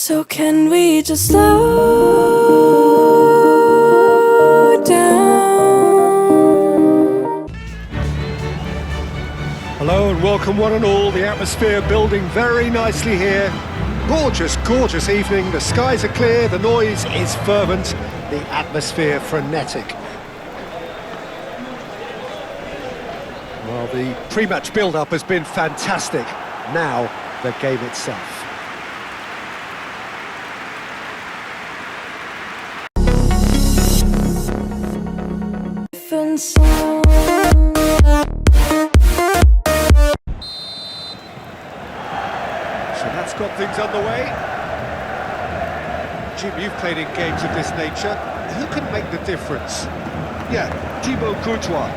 So can we just slow down? Hello and welcome one and all. The atmosphere building very nicely here. Gorgeous, gorgeous evening. The skies are clear, the noise is fervent, the atmosphere frenetic. Well, the pre-match build-up has been fantastic. Now, the game itself. So that's got things underway. Jim, you've played in games of this nature. Who can make the difference? Yeah, Thibaut Courtois.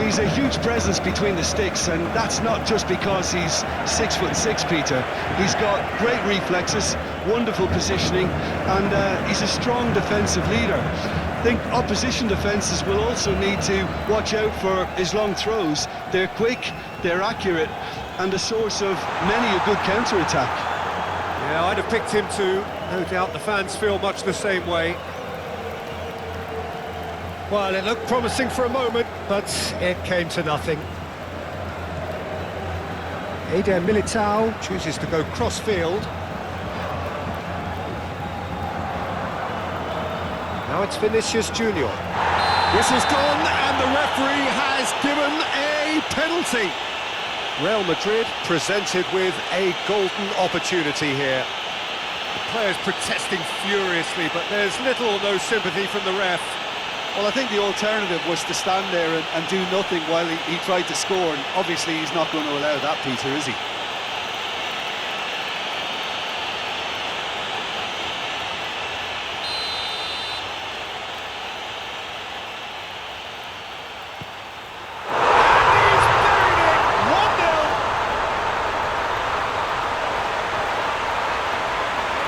He's a huge presence between the sticks, and that's not just because he's 6'6", Peter. He's got great reflexes, wonderful positioning, and he's a strong defensive leader. I think opposition defences will also need to watch out for his long throws. They're quick, they're accurate, and a source of many a good counter-attack. Yeah, I'd have picked him too. No doubt the fans feel much the same way. Well, it looked promising for a moment, but it came to nothing. Eder Militao chooses to go cross-field. Now it's Vinicius Junior. Whistle's gone, and the referee has given a penalty. Real Madrid presented with a golden opportunity here. The players protesting furiously, but there's little or no sympathy from the ref. Well, I think the alternative was to stand there and do nothing while he tried to score, and obviously he's not going to allow that, Peter, is he?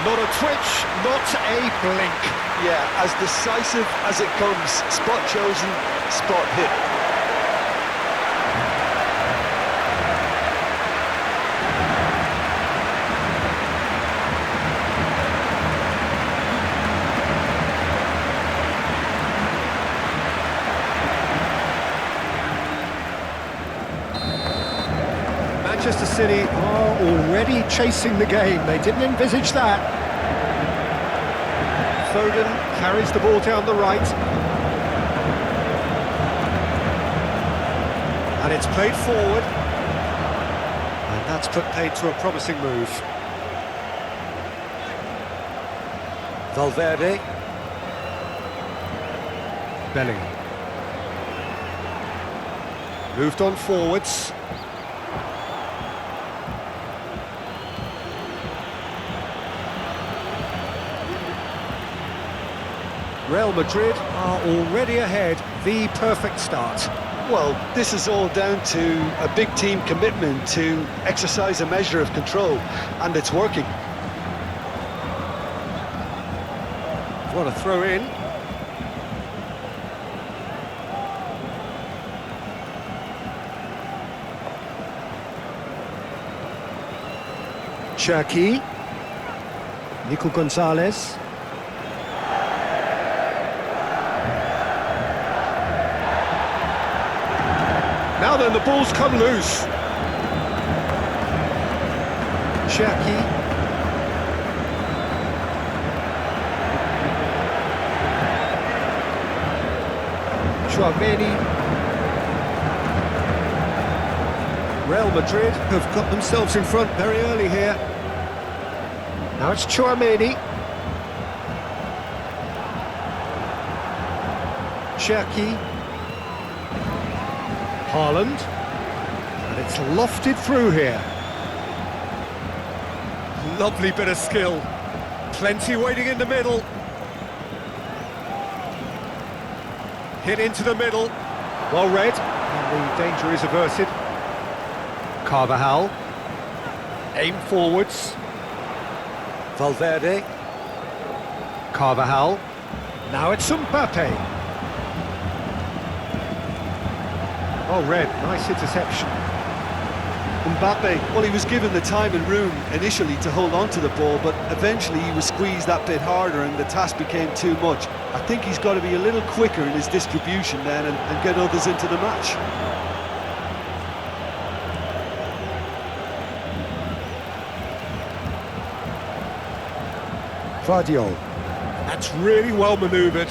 Not a twitch, not a blink. Yeah, as decisive as it comes. Spot chosen, spot hit. Manchester City are already chasing the game. They didn't envisage that. Foden carries the ball down the right. And it's played forward. And that's put paid to a promising move. Valverde. Bellingham. Moved on forwards. Real Madrid are already ahead, the perfect start. Well, this is all down to a big team commitment to exercise a measure of control, and it's working. What a throw in. Cherki. Nico Gonzalez. Now then, the ball's come loose. Cherki. Chouameni. Real Madrid have got themselves in front very early here. Now it's Chouameni. Cherki. Haaland, and it's lofted through here. Lovely bit of skill. Plenty waiting in the middle. Hit into the middle. Well read, and the danger is averted. Carvajal. Aim forwards. Valverde. Carvajal. Now it's Mbappé. Oh, red, nice interception. Mbappé, well, he was given the time and room initially to hold on to the ball, but eventually he was squeezed that bit harder and the task became too much. I think he's got to be a little quicker in his distribution then and get others into the match. Guardiola. That's really well manoeuvred.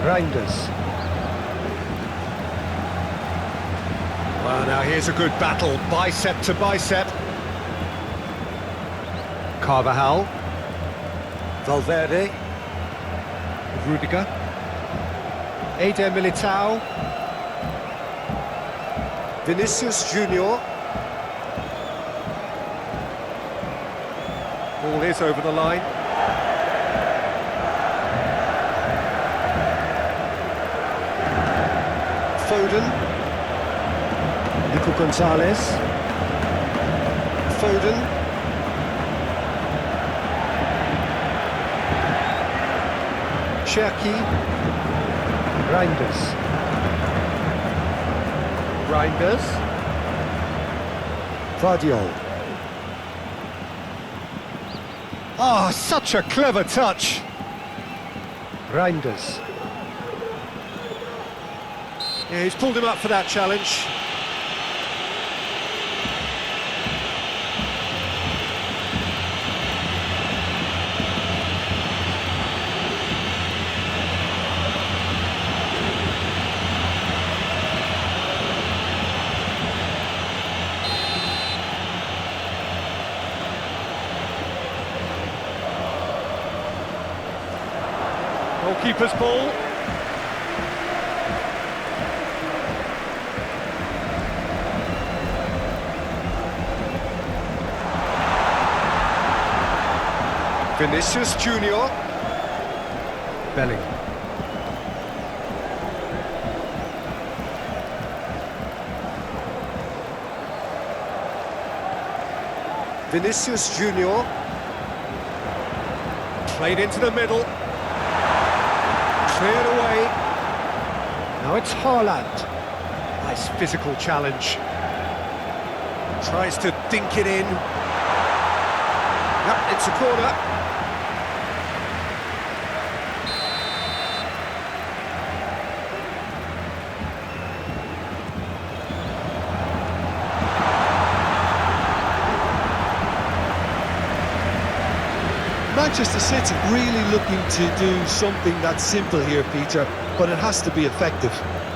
Reinders. Well, now here's a good battle, bicep to bicep. Carvajal. Valverde. Rudiger. Eder Militao. Vinicius Junior. Ball is over the line. Foden. Nico Gonzalez. Foden. Cherki. Reinders. Reinders. Guardiola. Oh, such a clever touch. Reinders. Yeah, he's pulled him up for that challenge. Goalkeeper's ball. Vinicius Junior. Belling. Vinicius Junior. Played into the middle. Cleared away. Now it's Haaland. Nice physical challenge. Tries to dink it in. Yep, it's a corner. Manchester City really looking to do something that's simple here, Peter, but it has to be effective.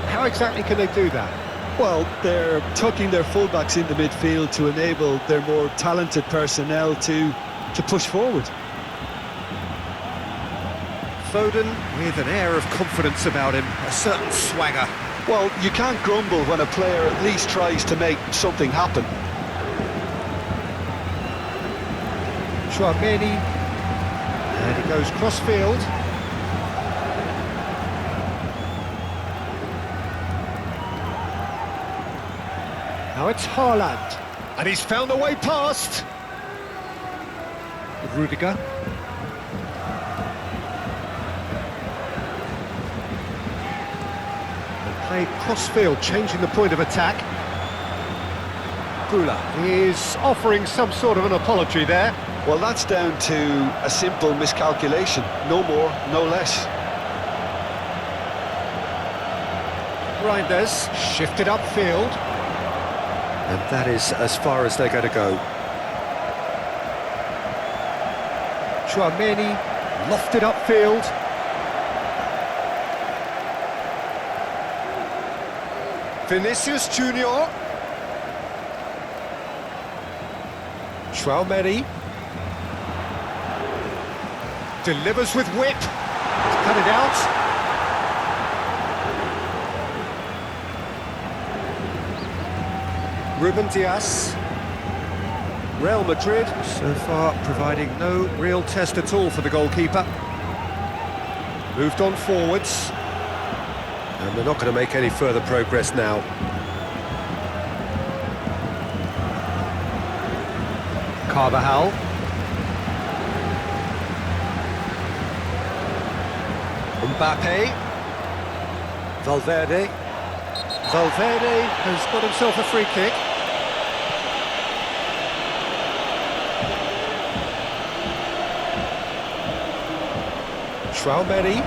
How exactly can they do that? Well, they're tucking their fullbacks into midfield to enable their more talented personnel to push forward. Foden with an air of confidence about him, a certain swagger. Well, you can't grumble when a player at least tries to make something happen. Chouameni. And he goes cross-field. Now it's Haaland. And he's found a way past. Rudiger. And play cross-field, changing the point of attack. Güler is offering some sort of an apology there. Well, that's down to a simple miscalculation. No more, no less. Reinders shifted upfield. And that is as far as they're going to go. Chouameni lofted upfield. Vinicius Junior. Chouameni. Delivers with whip. Cut it out. Ruben Dias. Real Madrid so far providing no real test at all for the goalkeeper. Moved on forwards. And they're not going to make any further progress now. Carvajal. Mbappé. Valverde. Valverde has got himself a free kick. Traumeri.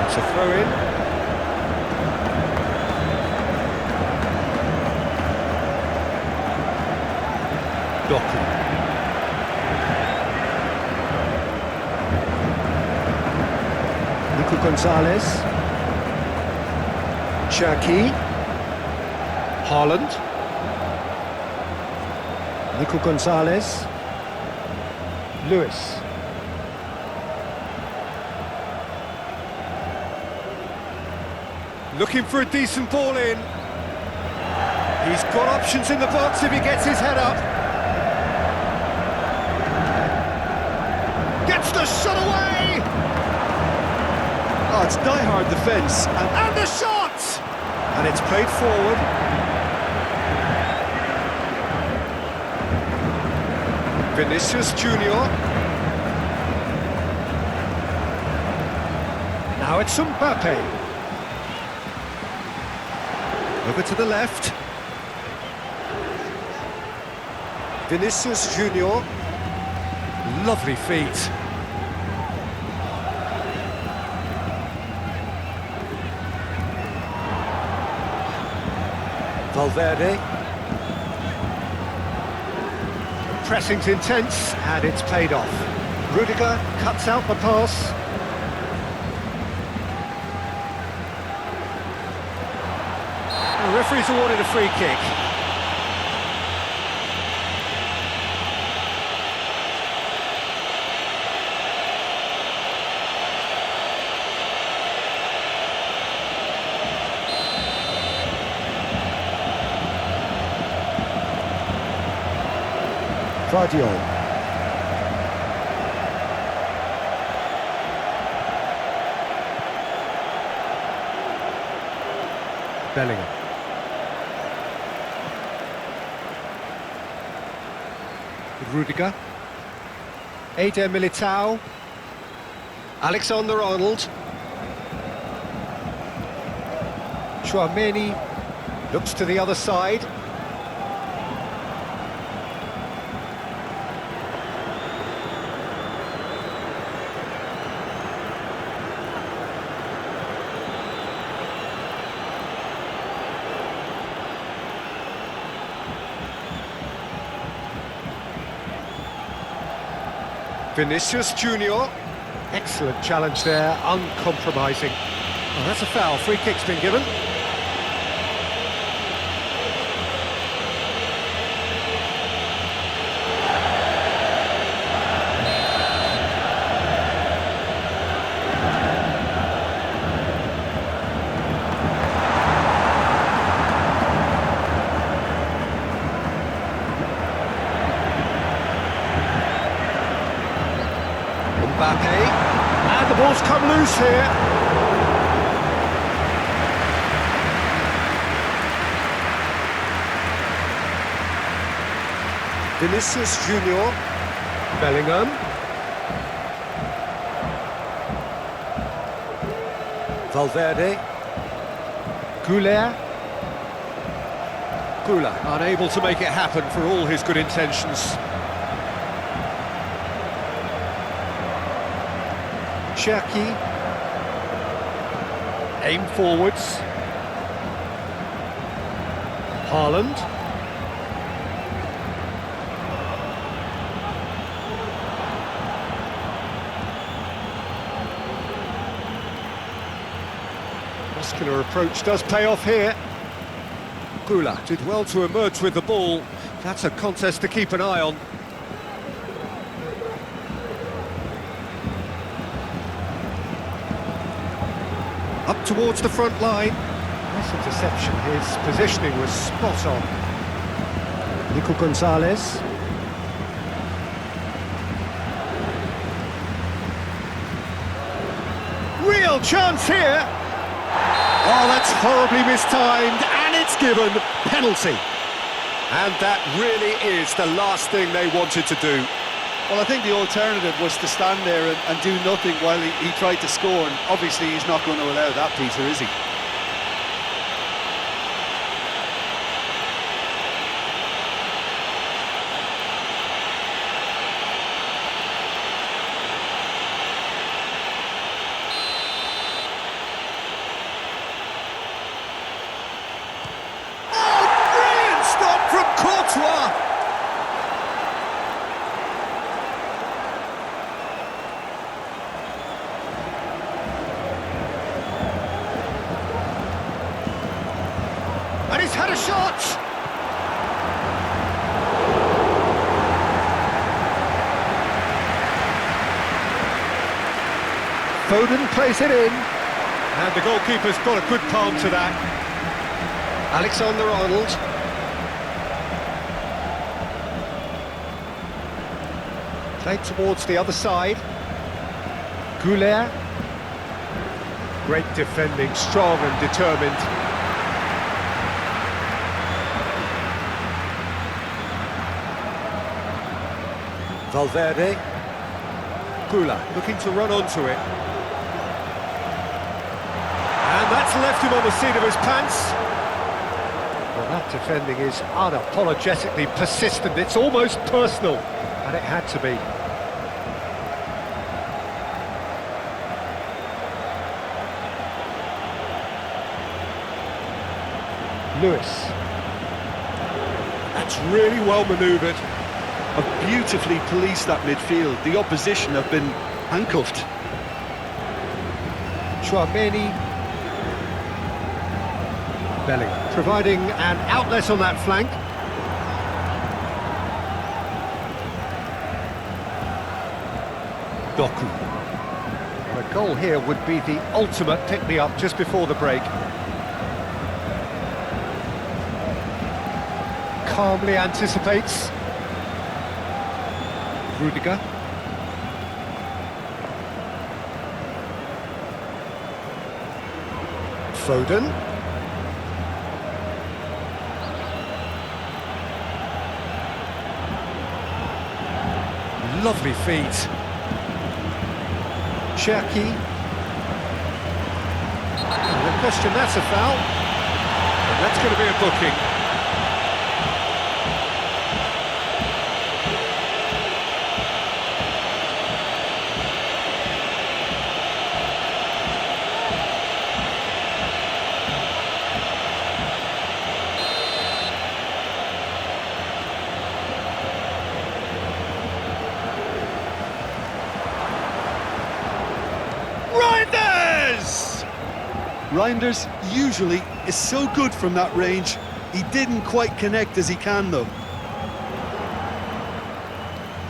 It's a throw-in. Doku. Nico Gonzalez. Cherki. Haaland. Nico Gonzalez. Lewis. Looking for a decent ball in. He's got options in the box if he gets his head up. Gets the shot away! Oh, it's die-hard defence. And the shot! And it's played forward. Vinicius Junior. Now it's Mbappé. Over to the left. Vinicius Junior. Lovely feet. Valverde. The pressing's intense and it's paid off. Rudiger cuts out the pass. The referee's awarded a free kick. Guardiola. Bellingham. Rudiger. Eder Militao. Alexander-Arnold. Chouameni looks to the other side. Vinicius Junior. Excellent challenge there, uncompromising. Oh, that's a foul, free kick's been given. Mbappé, and the ball's come loose here. Vinicius Junior. Bellingham. Valverde. Güler. Güler, unable to make it happen for all his good intentions. Cherki. Aim forwards. Haaland. Muscular approach does pay off here. Güler did well to emerge with the ball. That's a contest to keep an eye on. Up towards the front line. Nice interception, his positioning was spot on. Nico Gonzalez. Real chance here! Oh, that's horribly mistimed, and it's given penalty. And that really is the last thing they wanted to do. Well, I think the alternative was to stand there and do nothing while he tried to score, and obviously he's not going to allow that, Peter, is he? And he's had a shot! Foden plays it in. And the goalkeeper's got a good palm to that. Alexander-Arnold. Played towards the other side. Güler. Great defending, strong and determined. Valverde. Güler looking to run onto it. And that's left him on the seat of his pants. Well, that defending is unapologetically persistent. It's almost personal, and it had to be. Lewis. That's really well manoeuvred. Have beautifully policed that midfield. The opposition have been handcuffed. Chouameni. Bellingham providing an outlet on that flank. Doku. A goal here would be the ultimate pick-me-up just before the break. Calmly anticipates. Rudiger. Foden. Lovely feet. Cherki. No question, that's a foul. And that's going to be a booking. Reinders usually is so good from that range. He didn't quite connect as he can, though.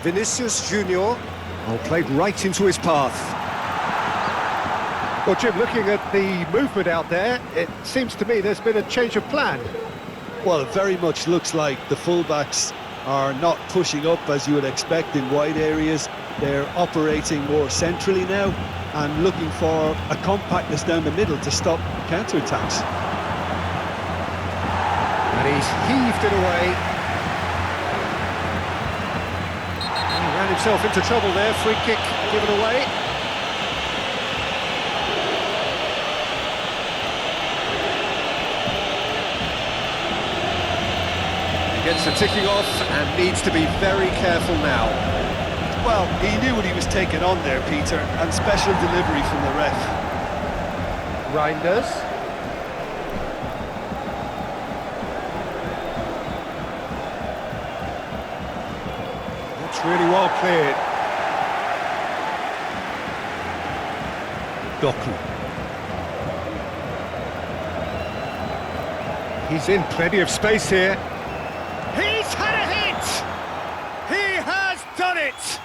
Vinicius Junior, played right into his path. Well, Jim, looking at the movement out there, it seems to me there's been a change of plan. Well, it very much looks like the fullbacks are not pushing up as you would expect in wide areas. They're operating more centrally now and looking for a compactness down the middle to stop counter-attacks. And he's heaved it away. He ran himself into trouble there, free kick given away. He gets the ticking off and needs to be very careful now. Well, he knew what he was taking on there, Peter, and special delivery from the ref. Reinders. That's really well cleared. Doku. He's in plenty of space here. He's had a hit! He has done it!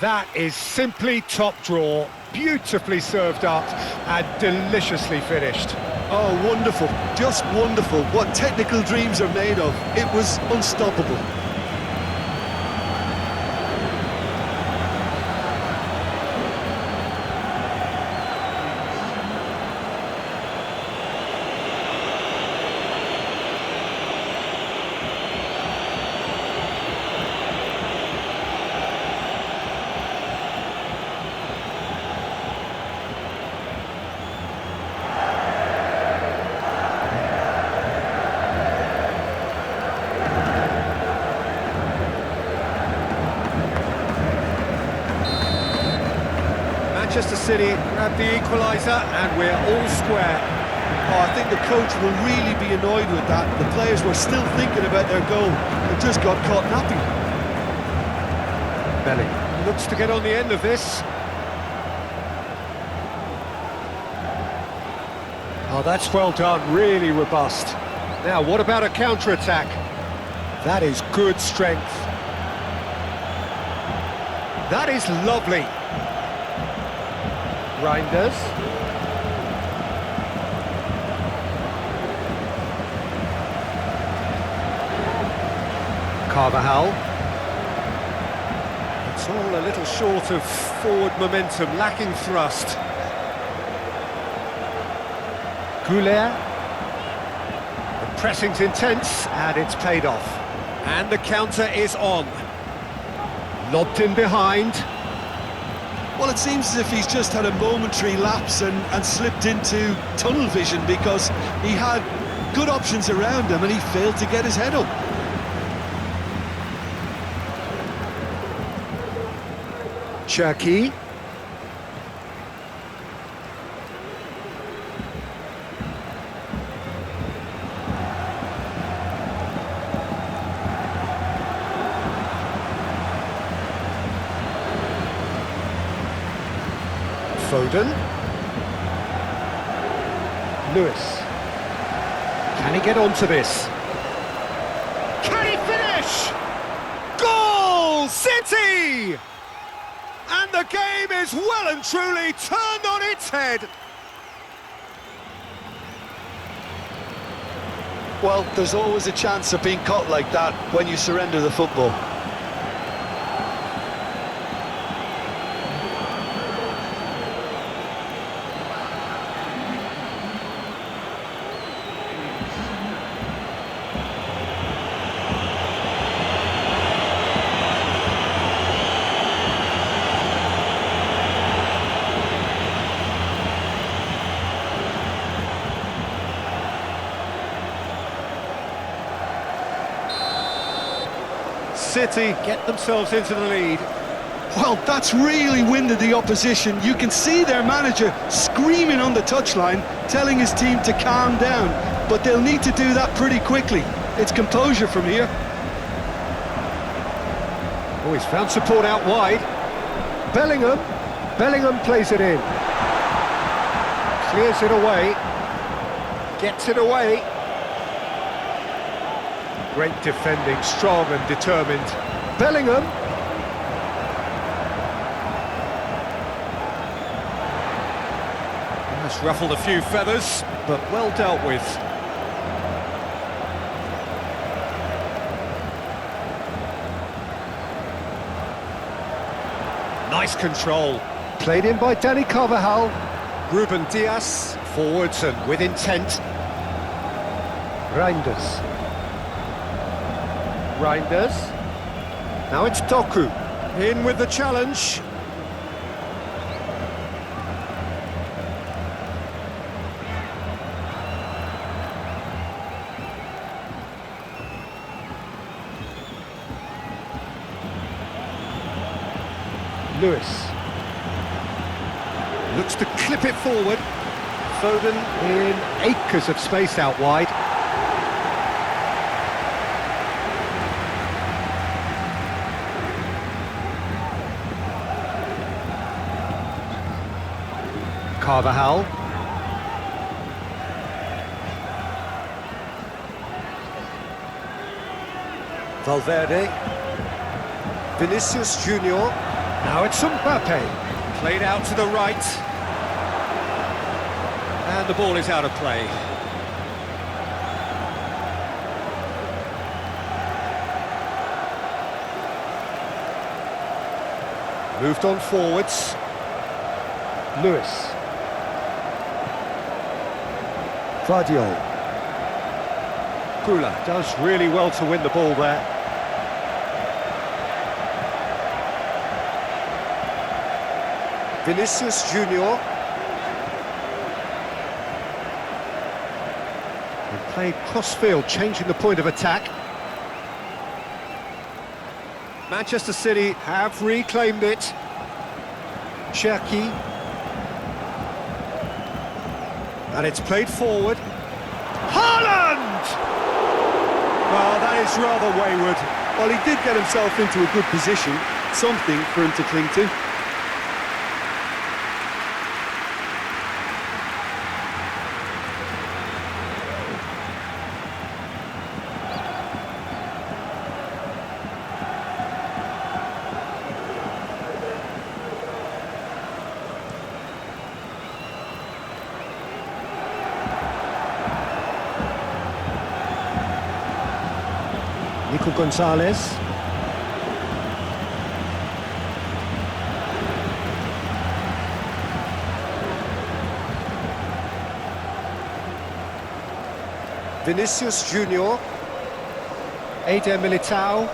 That is simply top draw, beautifully served up and deliciously finished. Oh, wonderful, just wonderful. What technical dreams are made of. It was unstoppable. Manchester City grab the equaliser and we're all square. Oh, I think the coach will really be annoyed with that. The players were still thinking about their goal and just got caught napping. Belling looks to get on the end of this. Oh, that's well done, really robust. Now, what about a counter-attack? That is good strength. That is lovely. Reinders. Carvajal. It's all a little short of forward momentum, lacking thrust. Güler. The pressing's intense, and it's paid off. And the counter is on. Lobbed in behind. Well, it seems as if he's just had a momentary lapse and slipped into tunnel vision, because he had good options around him and he failed to get his head up. Cherki. Foden. Lewis. Can he get onto this? Can he finish? Goal! City! And the game is well and truly turned on its head. Well, there's always a chance of being caught like that when you surrender the football. City get themselves into the lead. Well, that's really winded the opposition. You can see their manager screaming on the touchline, telling his team to calm down, but they'll need to do that pretty quickly. It's composure from here. Oh, he's found support out wide. Bellingham plays it in. Clears it away. Gets it away. Great defending, strong and determined. Bellingham. That's ruffled a few feathers, but well dealt with. Nice control. Played in by Dani Carvajal. Ruben Dias, forwards and with intent. Reinders. Now it's Doku. In with the challenge. Lewis. Looks to clip it forward. Foden in acres of space out wide. Carvajal. Valverde. Vinicius Junior. Now it's Mbappé. Played out to the right. And the ball is out of play. Moved on forwards. Lewis. Guardiola. Güler does really well to win the ball there. Vinicius Junior. And played cross-field, changing the point of attack. Manchester City have reclaimed it. Cherki. And it's played forward. Haaland! Well, that is rather wayward. Well, he did get himself into a good position, something for him to cling to. Nico Gonzalez. Vinicius Junior. Eder Militao.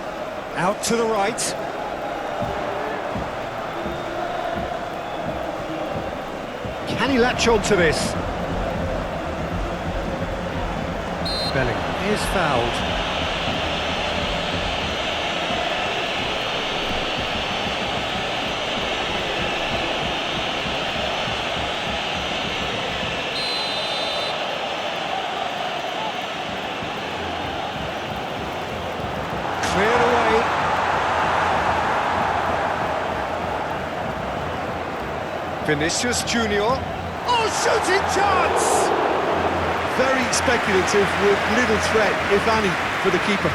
Out to the right. Can he latch on to this? Belling is fouled. Cleared away. Vinicius Junior. Oh, shooting chance! Very speculative with little threat, if any, for the keeper.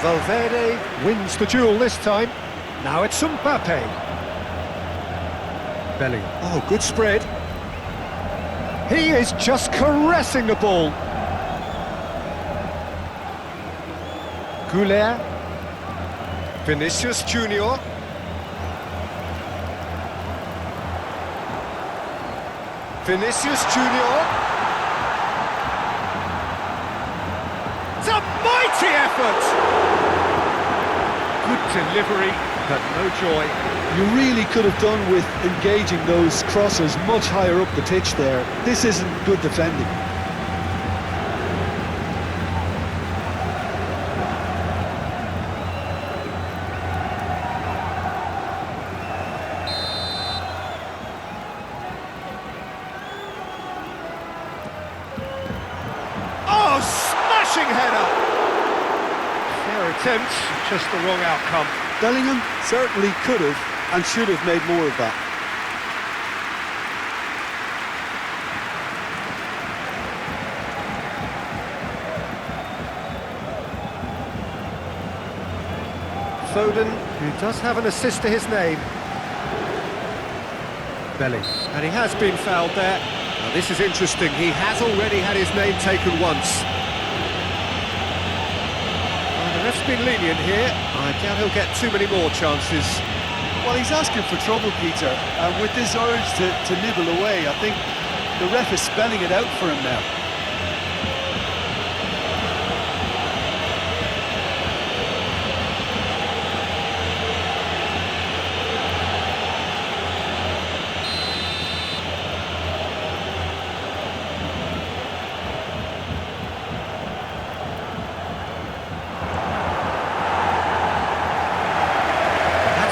Valverde wins the duel this time. Now it's Mbappé. Belling. Oh, good spread. He is just caressing the ball. Güler. Vinicius Junior. Vinicius Junior. It's a mighty effort! Good delivery, but no joy. You really could have done with engaging those crosses much higher up the pitch there. This isn't good defending. Oh, smashing header! Fair attempt, just the wrong outcome. Bellingham certainly could have and should have made more of that. Foden, who does have an assist to his name. Belling. And he has been fouled there. Now this is interesting, he has already had his name taken once. Well, the ref's been lenient here. I doubt he'll get too many more chances. Well, he's asking for trouble, Peter, and with this urge to nibble away, I think the ref is spelling it out for him now.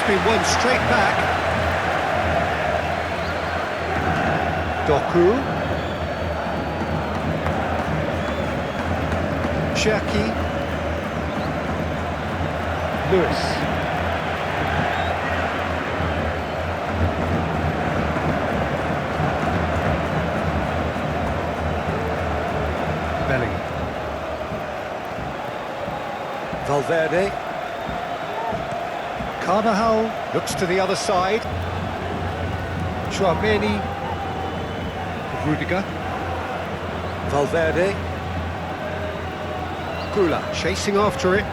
Been won straight back. Doku. Cherki. Lewis. Belling. Valverde. Carvajal looks to the other side. Chouameni. Rudiger. Valverde. Güler chasing after it.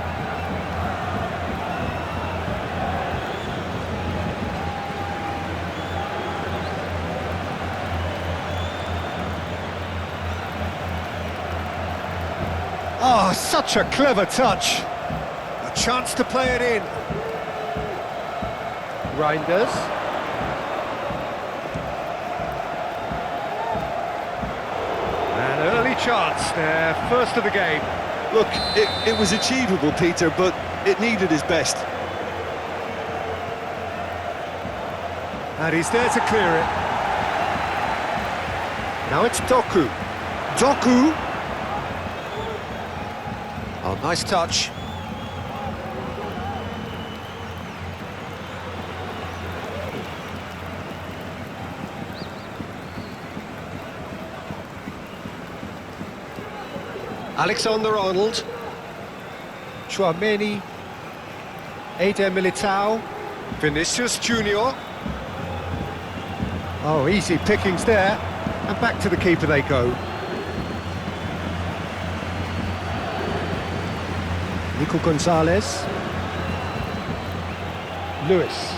Oh, such a clever touch. A chance to play it in. Reinders. An early chance there, first of the game. Look, it was achievable, Peter, but it needed his best. And he's there to clear it. Now it's Doku. Doku! Oh, nice touch. Alexander-Arnold. Chouameni. Eder Militao. Vinicius Junior. Oh, easy pickings there. And back to the keeper they go. Nico Gonzalez. Lewis.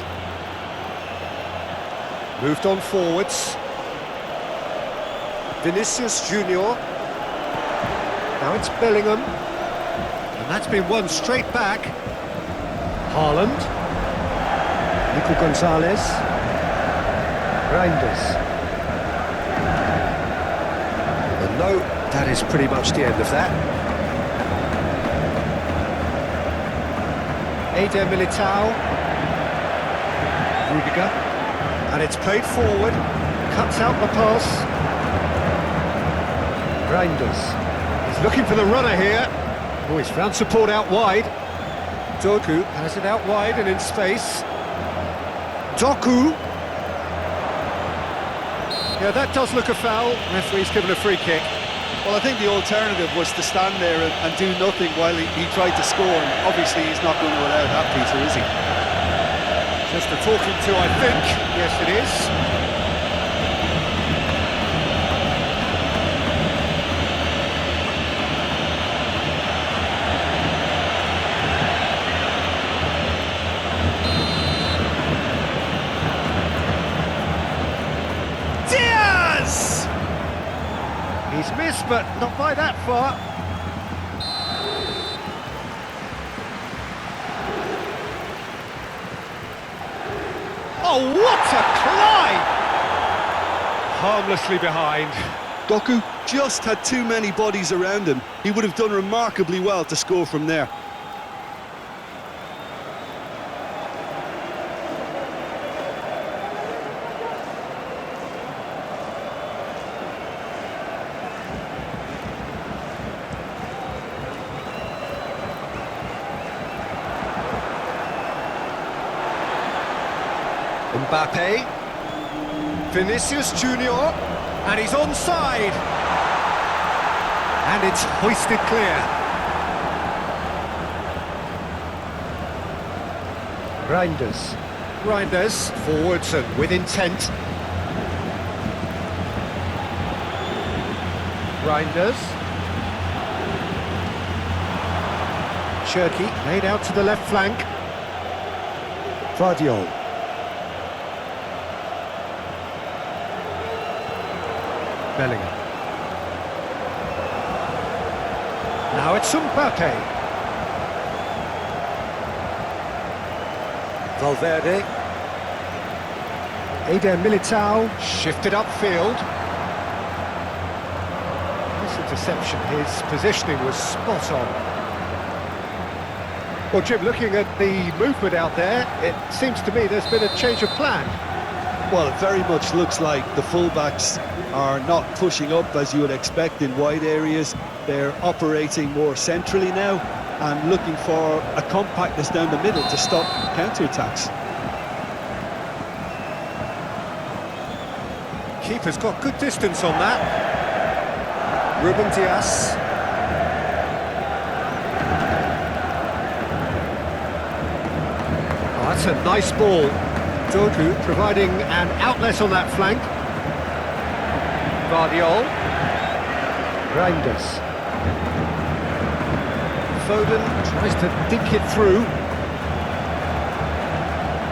Moved on forwards. Vinicius Junior. Now it's Bellingham. And that's been won straight back. Haaland. Nico Gonzalez. Reinders. And no, that is pretty much the end of that. Eder Militao. Rudiger. And it's played forward. Cuts out the pass. Reinders. He's looking for the runner here. Oh, he's found support out wide. Doku has it out wide and in space. Doku. Yeah, that does look a foul. Referee's given a free kick. Well, I think the alternative was to stand there and do nothing while he tried to score, and obviously he's not going to allow that, Peter, is he? Just a talking to, I think. Yes, it is. He's missed, but not by that far. Oh, what a climb! Harmlessly behind. Doku just had too many bodies around him. He would have done remarkably well to score from there. Mbappé, Vinicius Junior, and he's onside. And it's hoisted clear. Reinders, forwards and with intent. Reinders. Cherky laid out to the left flank. Vardiol. Bellingham. Now it's Mbappé. Valverde. Eder Militao shifted upfield. Nice interception. His positioning was spot on. Well, Jim, looking at the movement out there, it seems to me there's been a change of plan. Well, it very much looks like the fullbacks are not pushing up as you would expect in wide areas. They're operating more centrally now and looking for a compactness down the middle to stop counter-attacks. Keeper's got good distance on that. Ruben Dias. Oh, that's a nice ball. Doku providing an outlet on that flank. Vardiol. Reinders. Foden tries to dink it through.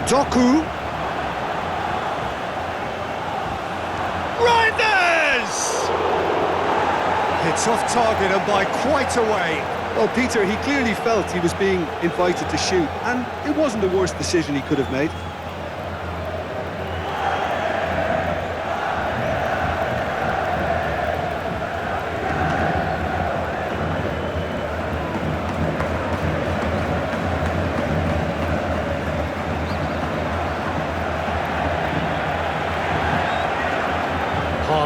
Doku. Reinders! It's off target and by quite a way. Well, Peter, he clearly felt he was being invited to shoot, and it wasn't the worst decision he could have made.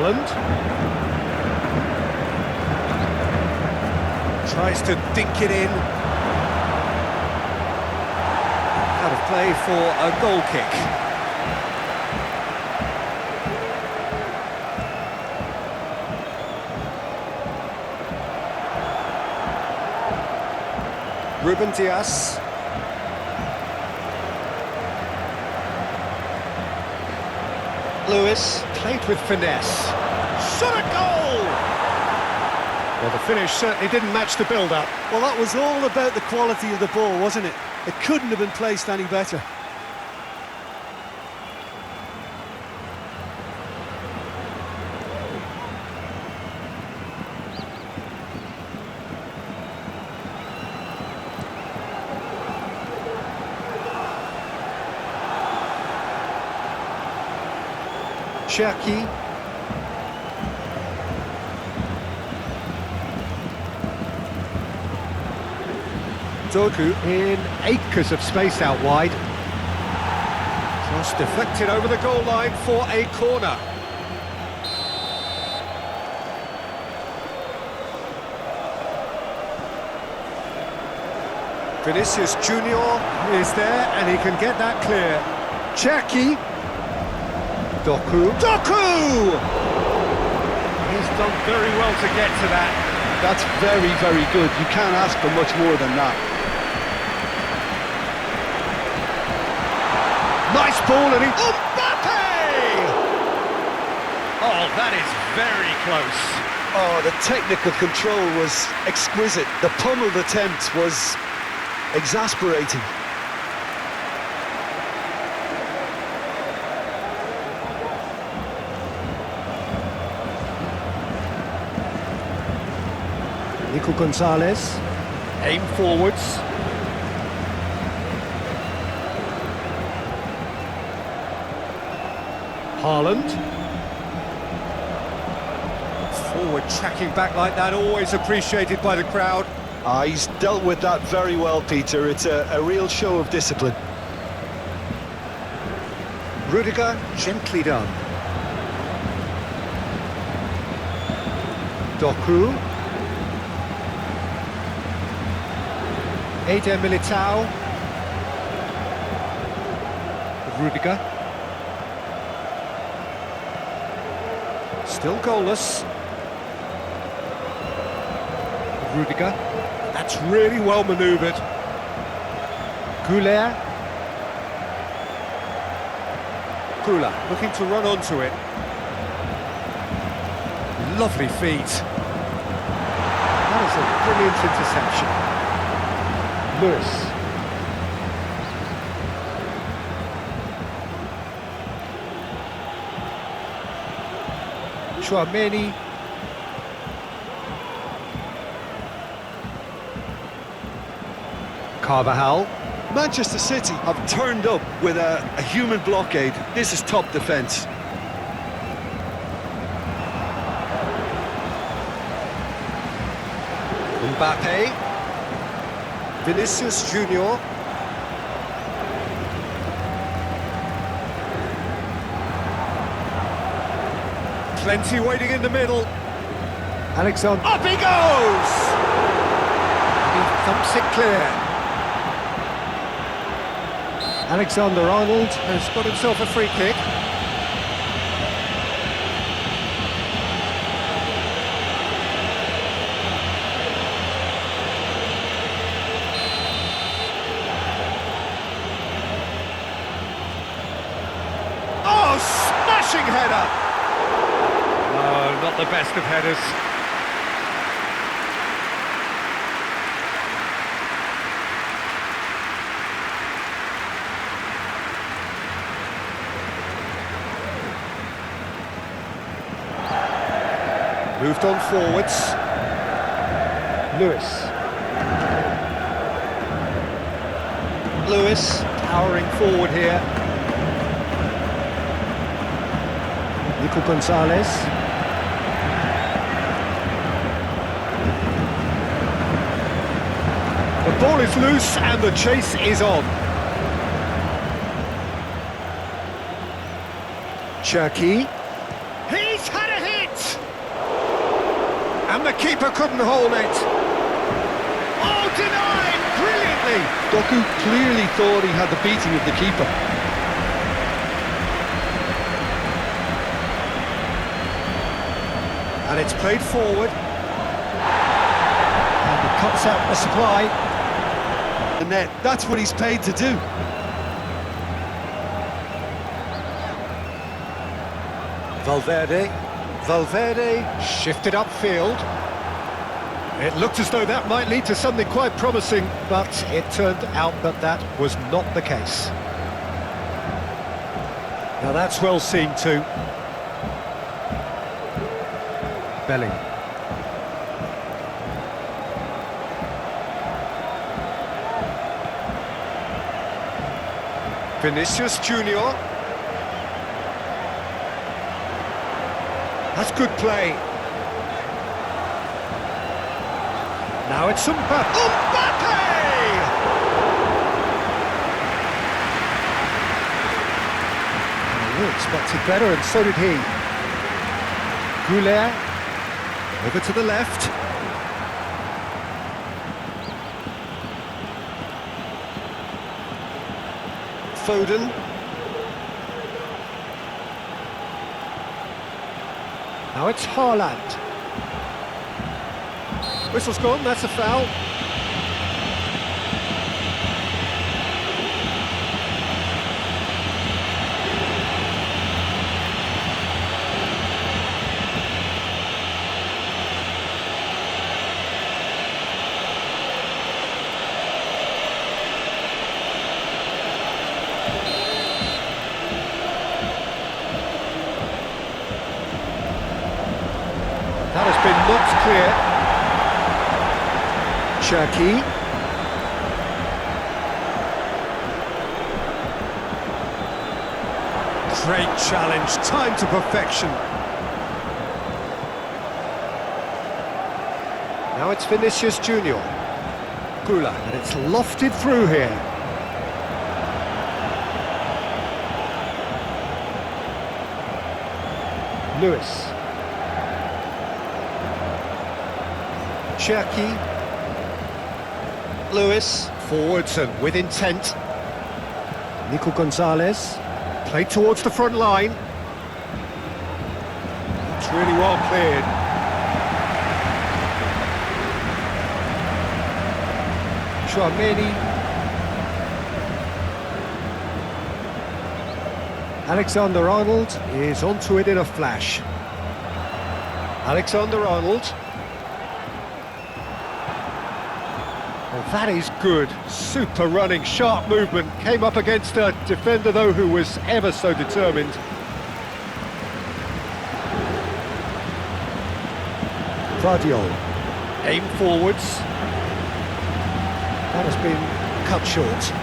Haaland. Tries to dink it in. Out of play for a goal kick. Ruben Dias. Lewis played with finesse. Shot a goal! Well, the finish certainly didn't match the build-up. Well, that was all about the quality of the ball, wasn't it? It couldn't have been placed any better. Cherki. Doku in acres of space out wide. Cross deflected over the goal line for a corner. Vinicius Junior is there and he can get that clear. Cherki. Doku. He's done very well to get to that. That's very, very good. You can't ask for much more than that. Nice ball and he... Mbappé! Oh, that is very close. Oh, the technical control was exquisite. The pummeled attempt was exasperating. Nico Gonzalez, aim forwards. Haaland. Forward tracking back like that, always appreciated by the crowd. He's dealt with that very well, Peter. It's a real show of discipline. Rudiger, gently done. Doku. Eder Militao. Rudiger. Still goalless. Rudiger. That's really well manoeuvred. Güler. Güler looking to run onto it. Lovely feet. That is a brilliant interception. Lewis. Chouameni. Carvajal. Manchester City have turned up with a human blockade. This is top defence. Mbappé. Vinicius Junior. Plenty waiting in the middle. Alexander. Up he goes! And he thumps it clear. Alexander-Arnold has got himself a free kick. Oh, smashing header! No, not the best of headers. Moved on forwards. Lewis. Lewis powering forward here. Nico Gonzalez. The ball is loose and the chase is on. Cherki. He's had a hit! And the keeper couldn't hold it. Oh, denied brilliantly. Doku clearly thought he had the beating of the keeper. And it's played forward. And he cuts out the supply. The net, that's what he's paid to do. Valverde shifted upfield. It looked as though that might lead to something quite promising, but it turned out that that was not the case. Now that's well seen too. Belling. Vinicius Junior. That's good play. Now it's Mbappé! We expected better, and so did he. Güler, over to the left. Foden. Now it's Haaland. Whistle's gone, that's a foul. That has been knocked clear. Cherki. Great challenge, time to perfection. Now it's Vinicius Junior. Güler, and it's lofted through here. Lewis. Cherki. Lewis. Forwards and with intent. Nico Gonzalez. Played towards the front line. It's really well cleared. Chouameni. Alexander-Arnold is onto it in a flash. Alexander-Arnold. Well, that is good. Super running, sharp movement. Came up against a defender, though, who was ever so determined. Guardiola. Aim forwards. That has been cut short.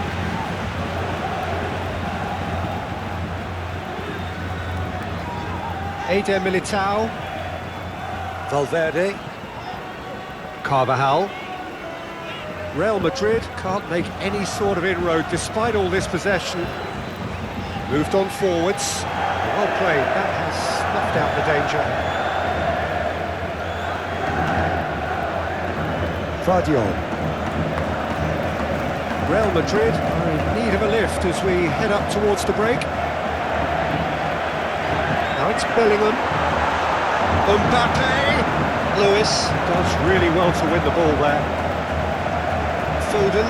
Eder Militao. Valverde. Carvajal. Real Madrid can't make any sort of inroad despite all this possession. Moved on forwards. Well played, that has snuffed out the danger. Guardiola. Real Madrid are in need of a lift as we head up towards the break. Now it's Bellingham. Mbappé. Lewis does really well to win the ball there. Foden.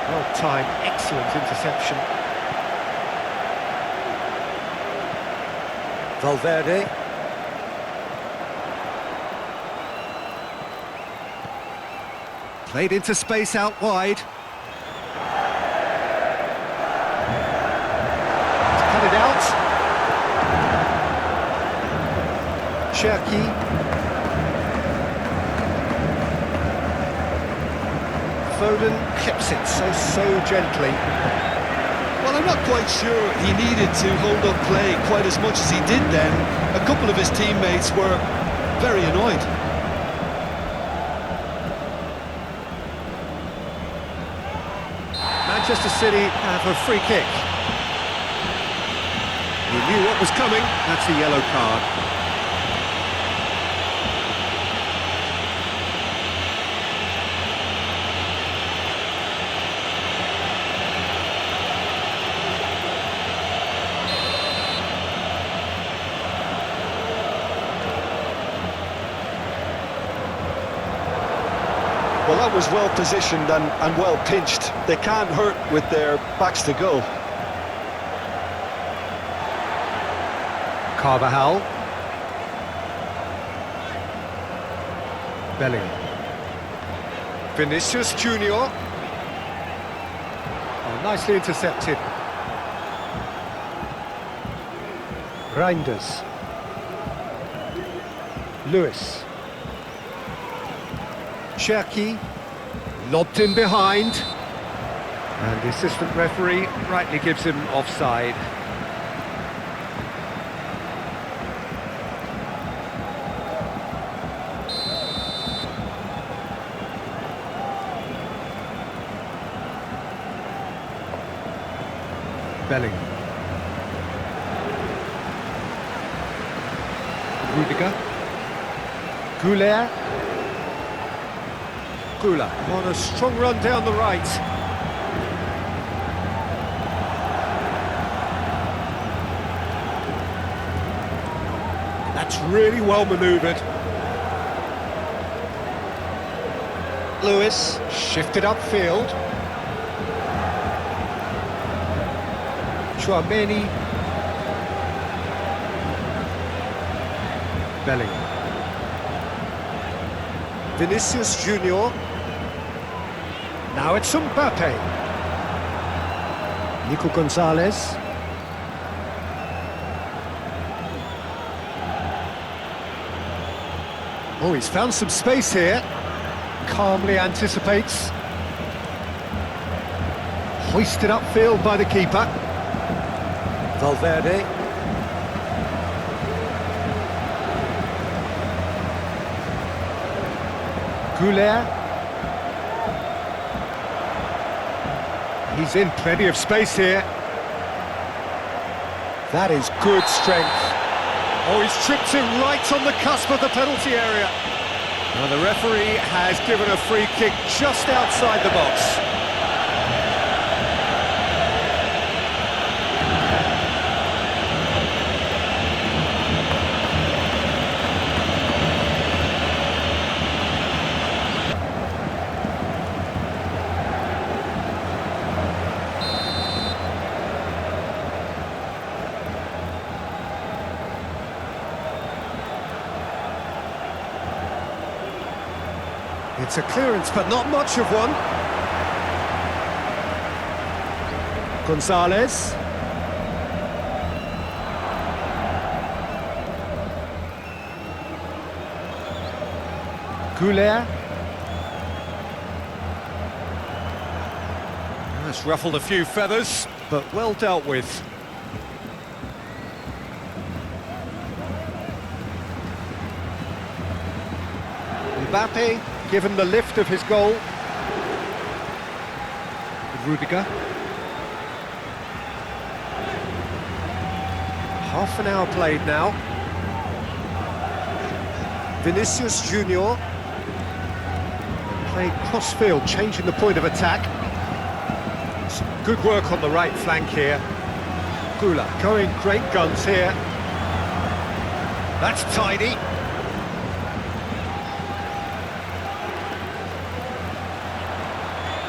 Well timed, excellent interception. Valverde. Played into space out wide. Cut it out. Cherki. Foden clips it so gently. Well, I'm not quite sure he needed to hold up play quite as much as he did then. A couple of his teammates were very annoyed. Manchester City have a free kick. He knew what was coming, that's a yellow card. Well, that was well positioned and well pinched. They can't hurt with their backs to goal. Carvajal. Bellingham. Vinicius Junior. Oh, nicely intercepted. Reinders. Lewis. Cherki. Lobbed in behind. And the assistant referee rightly gives him offside. Bellingham. Rudiger. Güler. Güler on a strong run down the right. That's really well manoeuvred. Lewis shifted upfield. Chouameni. Bellingham. Vinicius Junior. Now it's Mbappé. Nico Gonzalez. Oh, he's found some space here. Calmly anticipates. Hoisted upfield by the keeper. Valverde. Güler. He's in plenty of space here. That is good strength. Oh, he's tripped him right on the cusp of the penalty area. Now the referee has given a free kick just outside the box. It's a clearance, but not much of one. Gonzalez. Güler. That's ruffled a few feathers, but well dealt with. Mbappé given the lift of his goal. Rudiger. Half an hour played now. Vinicius Junior. Played cross-field, changing the point of attack. Some good work on the right flank here. Güler going great guns here. That's tidy.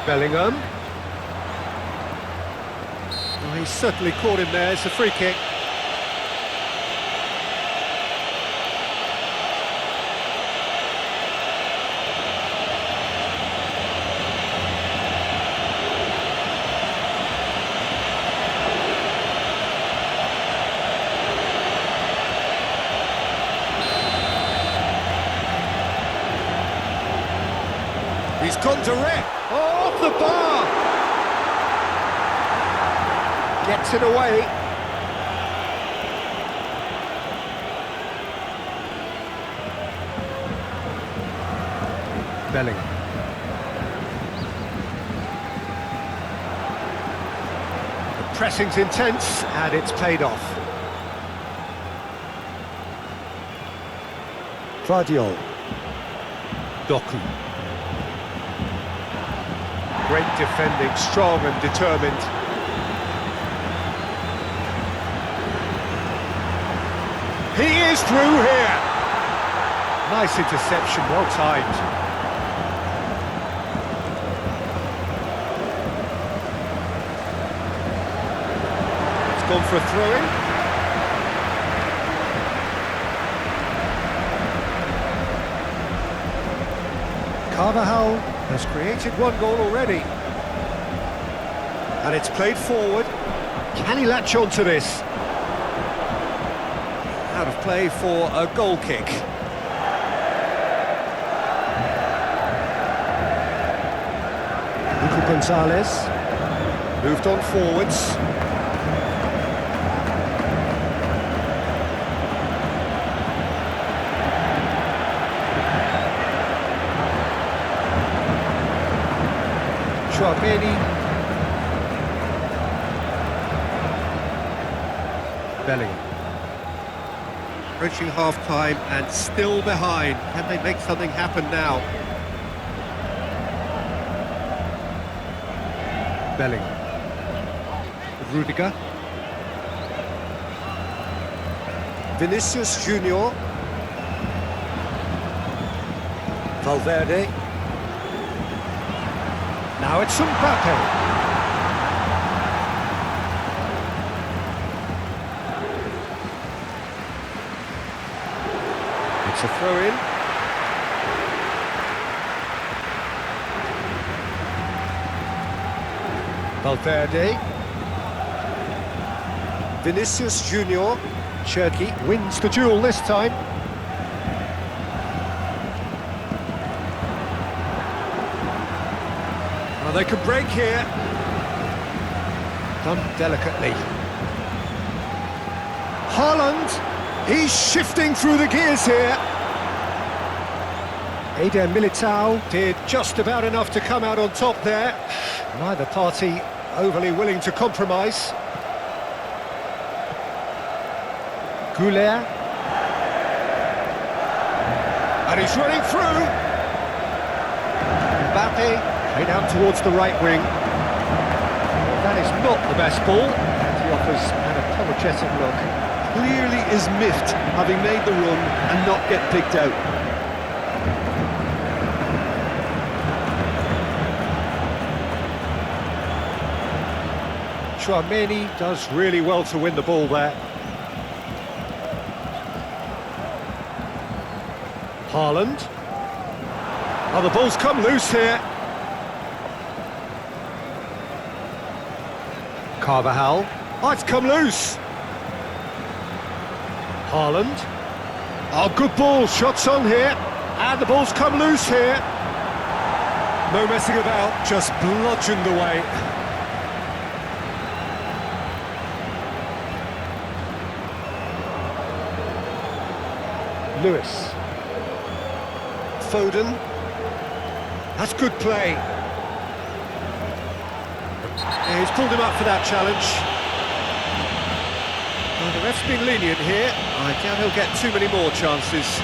Bellingham. Oh, he's certainly caught him there. It's a free kick. He's gone direct. Oh, off the bar. Gets it away. Bellingham. The pressing's intense and it's paid off. Guardiola. Doku. Great defending, strong and determined. He is through here. Nice interception, well timed. gone for a throw-in. Carvajal has created one goal already. And it's played forward. Can he latch on to this? Out of play for a goal kick. Gonzalez moved on forwards. Chouameni. Bellingham. Approaching half-time and still behind. Can they make something happen now? Bellingham. Rudiger. Vinicius Junior. Valverde. Now it's Mbappé. It's a throw-in. Valverde. Vinicius Junior. Cherky wins the duel this time. Well, they can break here. Done delicately. Haaland. He's shifting through the gears here. Eder Militao did just about enough to come out on top there. Neither party overly willing to compromise. Güler. And he's running through. Mbappé played out towards the right wing. Well, that is not the best ball. And he offers an apologetic look. Clearly is miffed having made the run and not get picked out. Chouameni does really well to win the ball there. Haaland. Oh, the ball's come loose here. Carvajal. Oh, it's come loose. Haaland. Oh, good ball, shots on here. And the ball's come loose here. No messing about, just bludgeoned away. Lewis. Foden. That's good play. Yeah, he's pulled him up for that challenge. Well, the ref's been lenient here. I doubt he'll get too many more chances.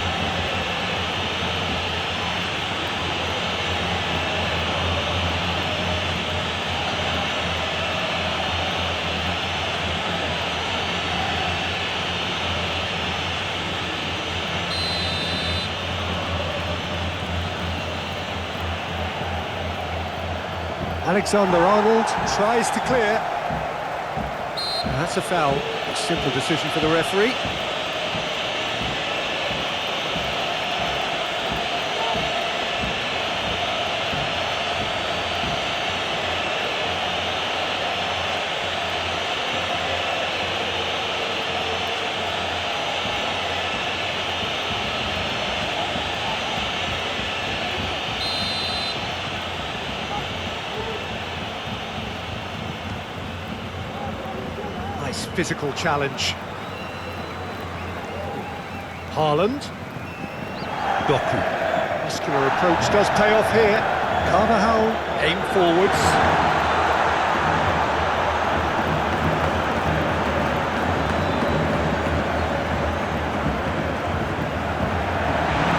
Alexander-Arnold tries to clear. And that's a foul. A simple decision for the referee. Physical challenge. Haaland. Doku. Muscular approach does pay off here. Carvajal, aim forwards.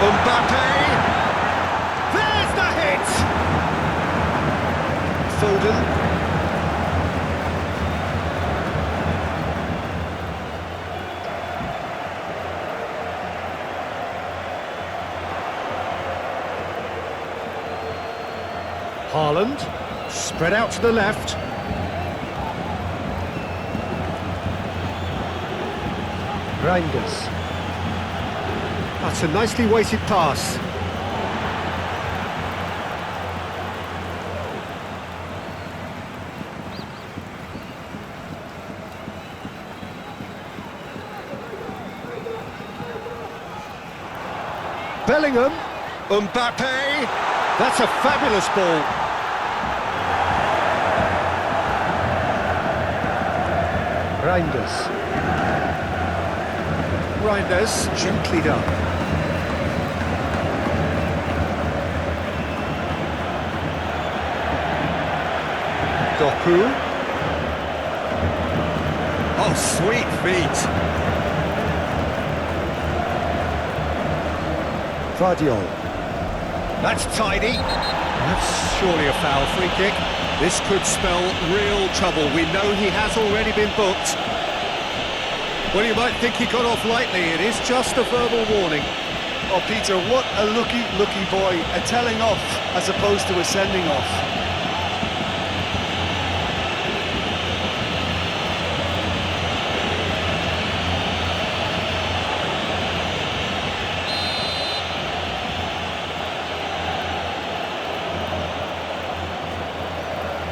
Mbappé. There's the hit. Foden. Haaland, spread out to the left. Reinders. That's a nicely weighted pass. Bellingham. Mbappé. That's a fabulous ball. Reinders. Reinders, gently done. Doku. Oh, sweet feet. Guardiola. That's tidy. That's surely a foul. Free kick. This could spell real trouble. We know he has already been booked. Well, you might think he got off lightly. It is just a verbal warning. Oh, Peter, what a lucky boy. A telling off as opposed to a sending off.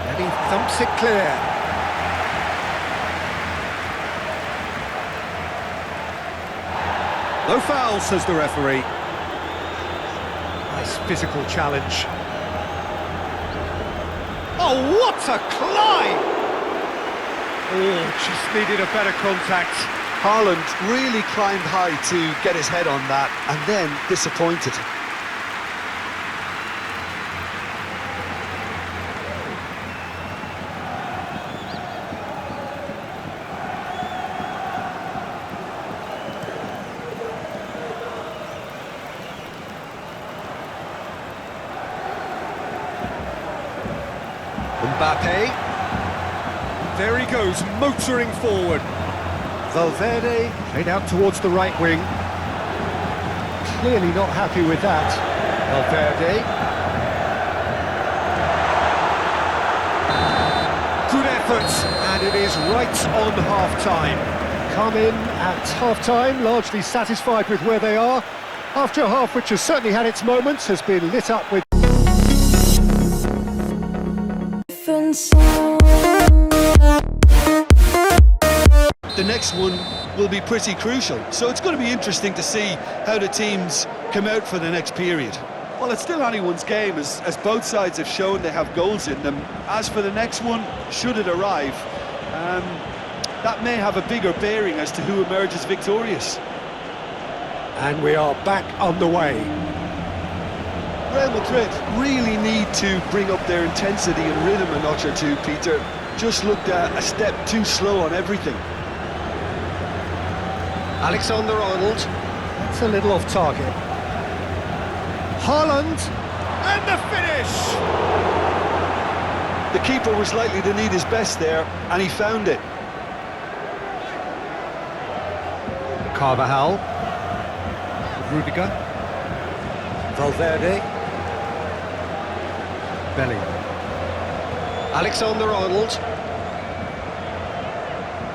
And he thumps it clear. No foul, says the referee. Nice physical challenge. Oh, what a climb! Oh, just needed a better contact. Haaland really climbed high to get his head on that, and then disappointed. Mbappé. There he goes, motoring forward. Valverde played out towards the right wing. Clearly not happy with that. Valverde. Good effort, and it is right on half-time. Come in at half-time, largely satisfied with where they are. After a half which has certainly had its moments, has been lit up with The next one will be pretty crucial, so it's going to be interesting to see how the teams come out for the next period. Well, it's still anyone's game, as both sides have shown they have goals in them. As for the next one, should it arrive, that may have a bigger bearing as to who emerges victorious. And we are back on the way. Real Madrid really need to bring up their intensity and rhythm a notch or two, Peter. Just looked a step too slow on everything. Alexander-Arnold. That's a little off target. Haaland. And the finish! The keeper was likely to need his best there, and he found it. Carvajal. Rudiger. Valverde. Bellingham. Alexander-Arnold.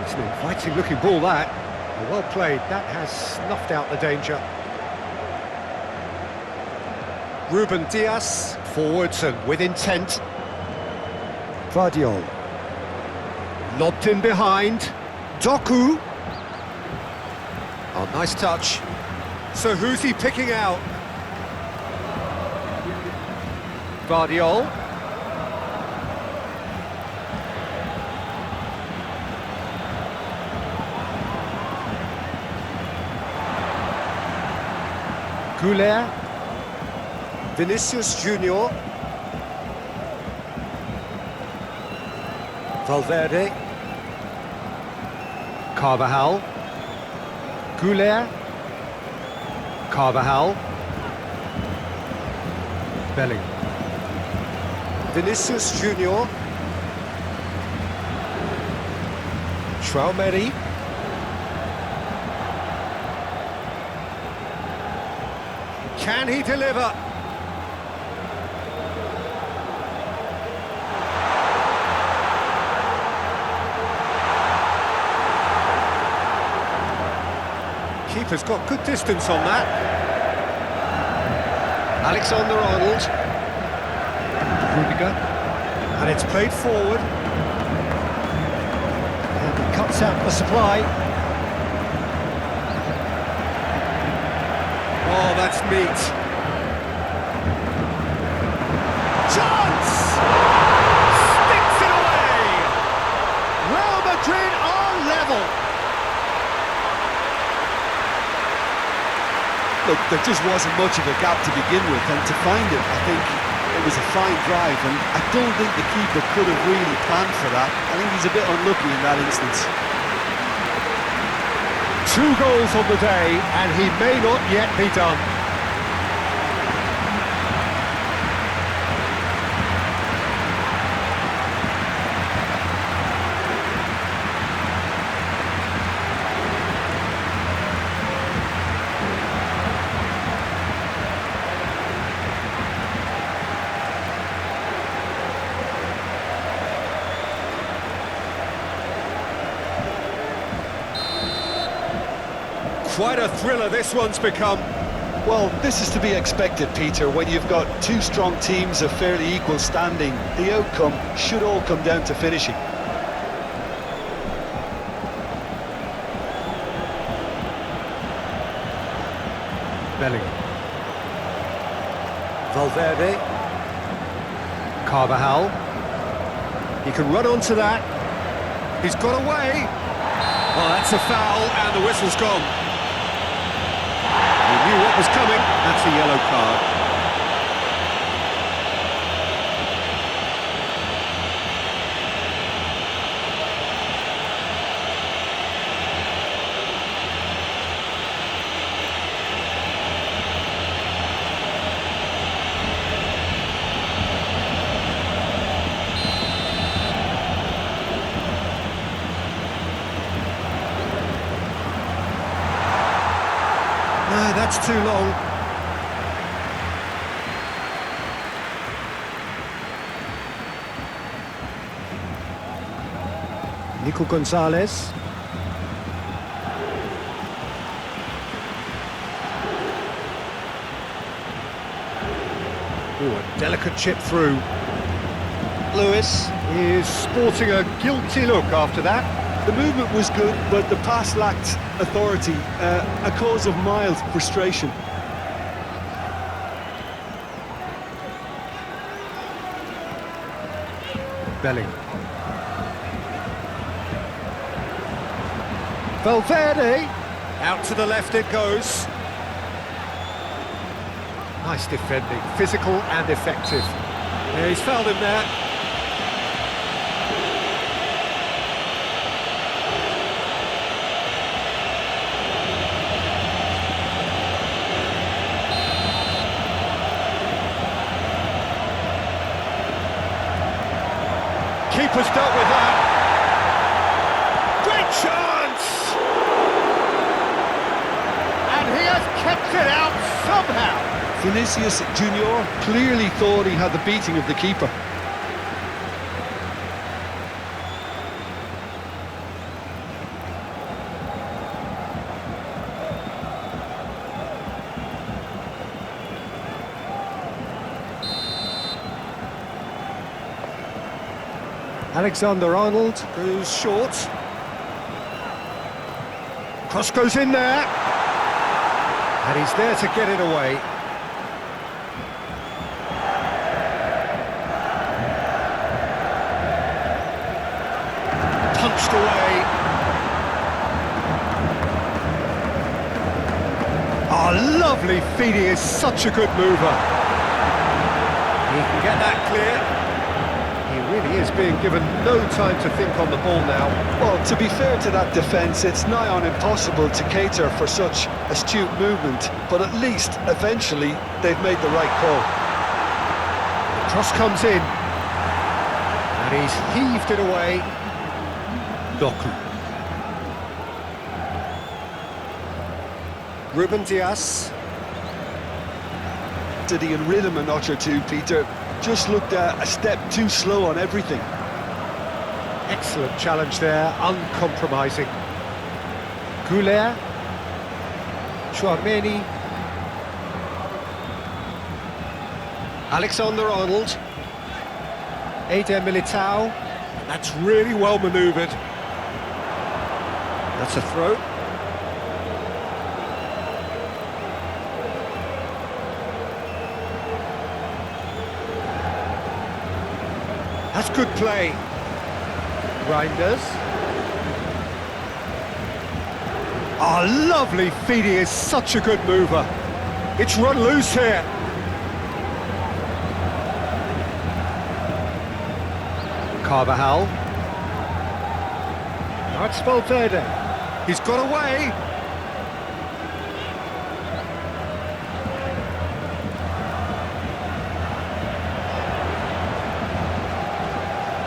It's an inviting looking ball, that. Well played, that has snuffed out the danger. Ruben Diaz, forwards and with intent. Guardiola. Lobbed in behind. Doku. Oh, nice touch. So who's he picking out? Guardiola. Güler. Vinicius Junior. Valverde. Carvajal. Güler. Carvajal. Bellingham. Vinicius Junior. Traumeri. Can he deliver? Keeper's got good distance on that. Alexander-Arnold. Rudiger. And it's played forward. And he cuts out the supply. Oh, that's neat. Chance! Sticks it away! Real Madrid are level. Look, there just wasn't much of a gap to begin with, and to find it, I think it was a fine drive, and I don't think the keeper could have really planned for that. I think he's a bit unlucky in that instance. 2 goals on the day, and he may not yet be done. Quite a thriller this one's become. Well, this is to be expected, Peter. When you've got 2 strong teams of fairly equal standing, the outcome should all come down to finishing. Bellingham. Valverde. Carvajal. He can run onto that. He's got away. Oh, that's a foul, and the whistle's gone. He knew what was coming. That's a yellow card. No, that's too long. Nico Gonzalez. Ooh, a delicate chip through. Lewis is sporting a guilty look after that. The movement was good, but the pass lacked authority, a cause of mild frustration. Bellingham. Valverde. Out to the left it goes. Nice defending, physical and effective. Yeah, he's fouled him there. Keeper's dealt with that. Great chance! And he has kept it out somehow. Vinicius Junior clearly thought he had the beating of the keeper. Alexander-Arnold goes short. Cross goes in there. And he's there to get it away. Punched away. Oh, lovely feed. He is such a good mover. He can get that clear. He really is being given no time to think on the ball now. Well, to be fair to that defence, it's nigh on impossible to cater for such astute movement, but at least, eventually, they've made the right call. The cross comes in, and he's heaved it away. Doku. Ruben Dias. Did he rid him a notch or two, Peter? Just looked a step too slow on everything. Excellent challenge there, uncompromising. Güler. Chouameni. Alexander-Arnold. Eder Militao. That's really well manoeuvred. That's a throw. That's good play. Reinders. Oh, lovely feed. He is such a good mover. It's run loose here. Carvajal. Now it's Valverde. He's got away.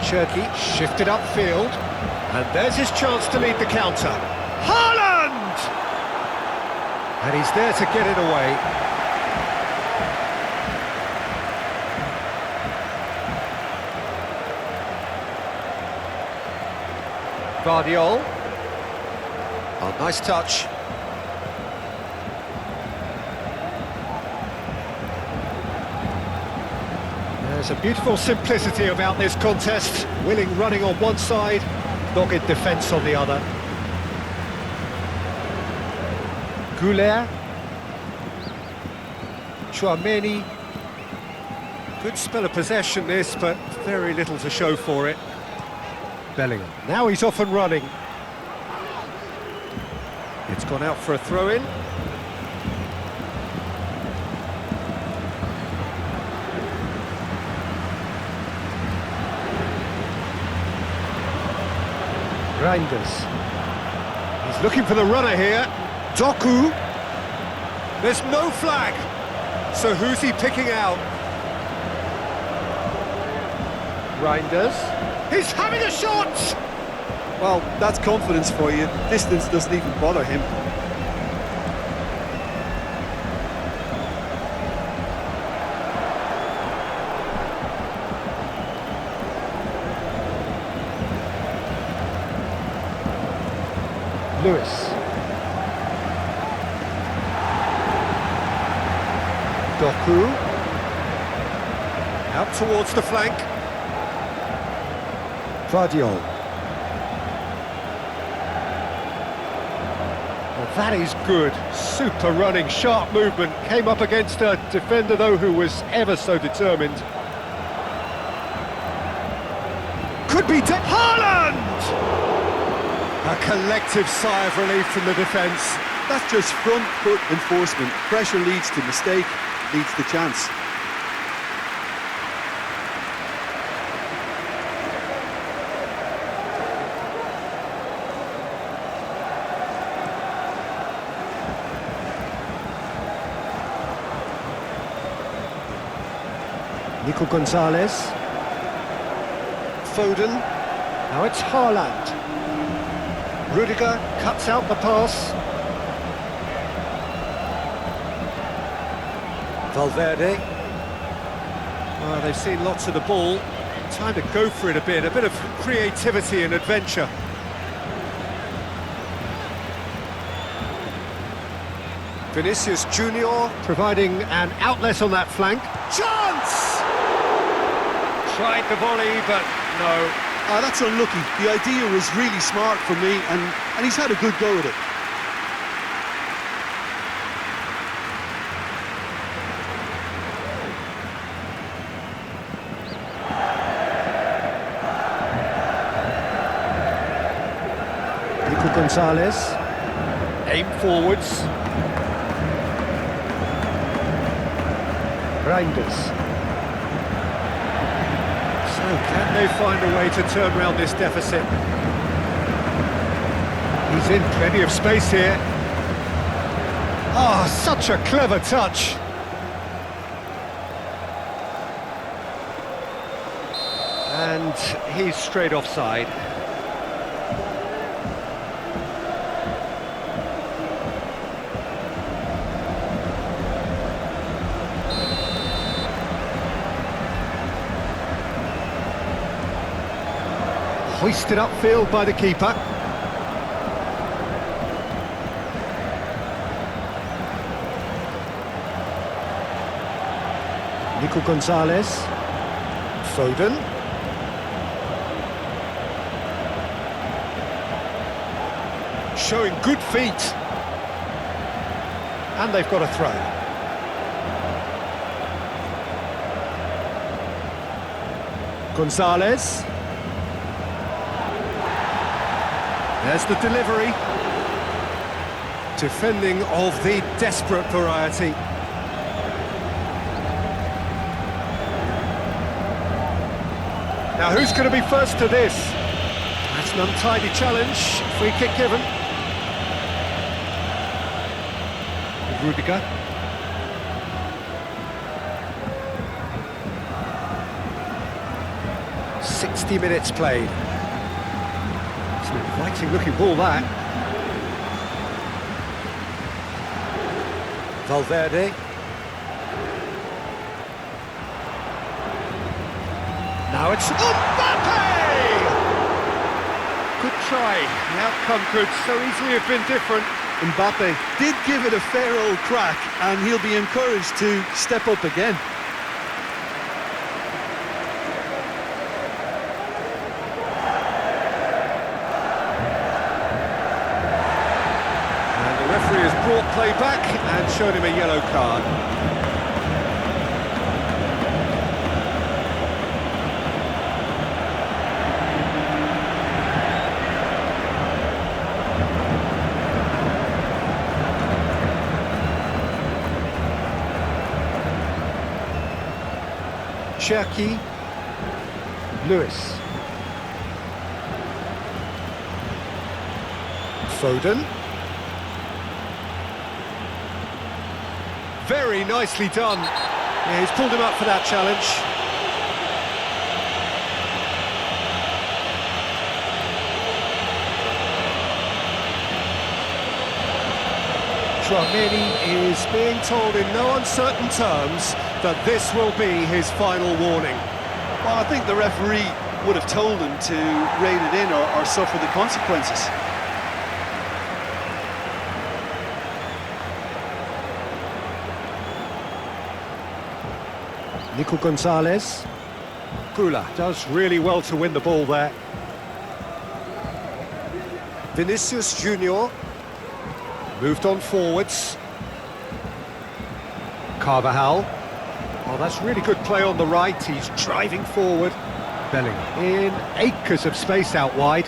Cherky shifted upfield, and there's his chance to lead the counter. Haaland! And he's there to get it away. Guardiola. Oh, nice touch. There's a beautiful simplicity about this contest. Willing running on one side, dogged defence on the other. Güler. Chouameni. Good spell of possession this, but very little to show for it. Bellingham. Now he's off and running. It's gone out for a throw-in. Reinders. He's looking for the runner here. Doku. There's no flag. So who's he picking out? Reinders. He's having a shot! Well, that's confidence for you. Distance doesn't even bother him. Lewis. Doku. Out towards the flank. Guardiola. Well, that is good. Super running, sharp movement. Came up against a defender, though, who was ever so determined. Could be Haaland! A collective sigh of relief from the defence. That's just front foot enforcement. Pressure leads to mistake, leads to chance. Nico Gonzalez. Foden. Now it's Haaland. Rudiger cuts out the pass. Valverde. Oh, they've seen lots of the ball. Time to go for it a bit of creativity and adventure. Vinicius Junior providing an outlet on that flank. Chance! Tried the volley, but no. That's unlucky. The idea was really smart for me, and he's had a good go at it. Nico Gonzalez. Aim forwards. Reinders. So can they find a way to turn around this deficit? He's in plenty of space here. Ah, such a clever touch. And he's straight offside. Hoisted upfield by the keeper. Nico Gonzalez. Foden. Showing good feet. And they've got a throw. Gonzalez. There's the delivery. Defending of the desperate variety. Now who's going to be first to this? That's an untidy challenge. Free kick given. Rudiger. "60 minutes played." It's an inviting looking ball, that. Valverde. Now it's Mbappé! Good try. The outcome could so easily have been different. Mbappé did give it a fair old crack, and he'll be encouraged to step up again. And the referee has brought play back and shown him a yellow card. Cherki, Lewis, Foden. Very nicely done. Yeah, he's pulled him up for that challenge. Tchouaméni is being told in no uncertain terms that this will be his final warning. Well, I think the referee would have told him to rein it in or suffer the consequences. Nico Gonzalez. Güler does really well to win the ball there. Vinicius Junior moved on forwards. Carvajal. Oh, that's really good play on the right. He's driving forward. Belling in acres of space out wide.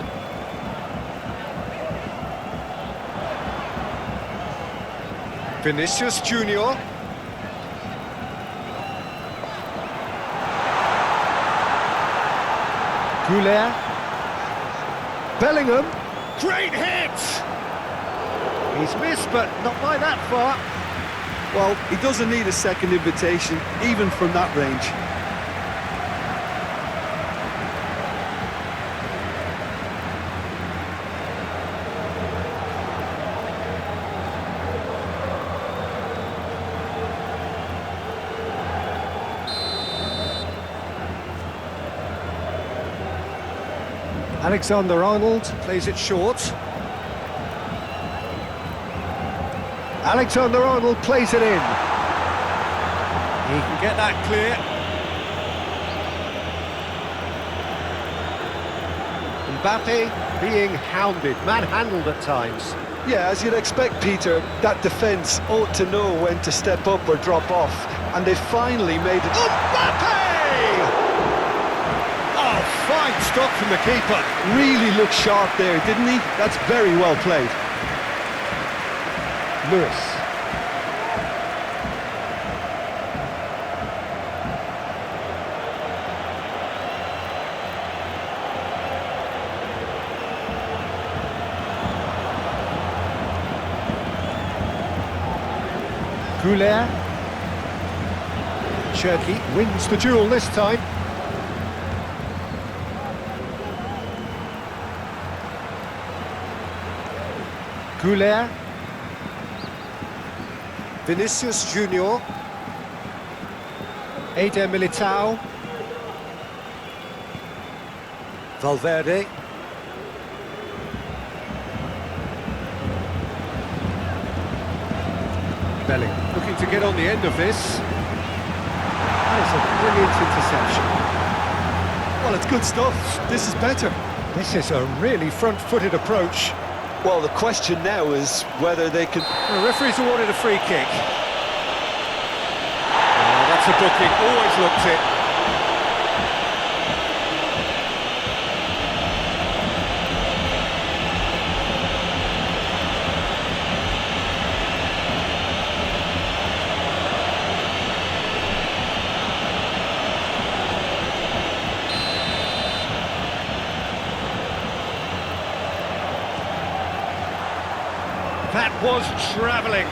Vinicius Junior. Güler. Bellingham. Great hit! He's missed, but not by that far. Well, he doesn't need a second invitation, even from that range. Alexander-Arnold plays it short. Alexander-Arnold plays it in. He can get that clear. Mbappé being hounded, manhandled at times. Yeah, as you'd expect, Peter, that defence ought to know when to step up or drop off, and they finally made it. Mbappé! Oh, fine stop from the keeper. Really looked sharp there, didn't he? That's very well played. Lewis. Güler. Cherki wins the duel this time. Güler. Vinicius Junior. Eder Militao. Valverde. Belling looking to get on the end of this. That is a brilliant interception. Well, it's good stuff. This is better. This is a really front-footed approach. Well, the question now is whether they can... The referee's awarded a free kick. Oh, that's a booking, always looked it. That was travelling.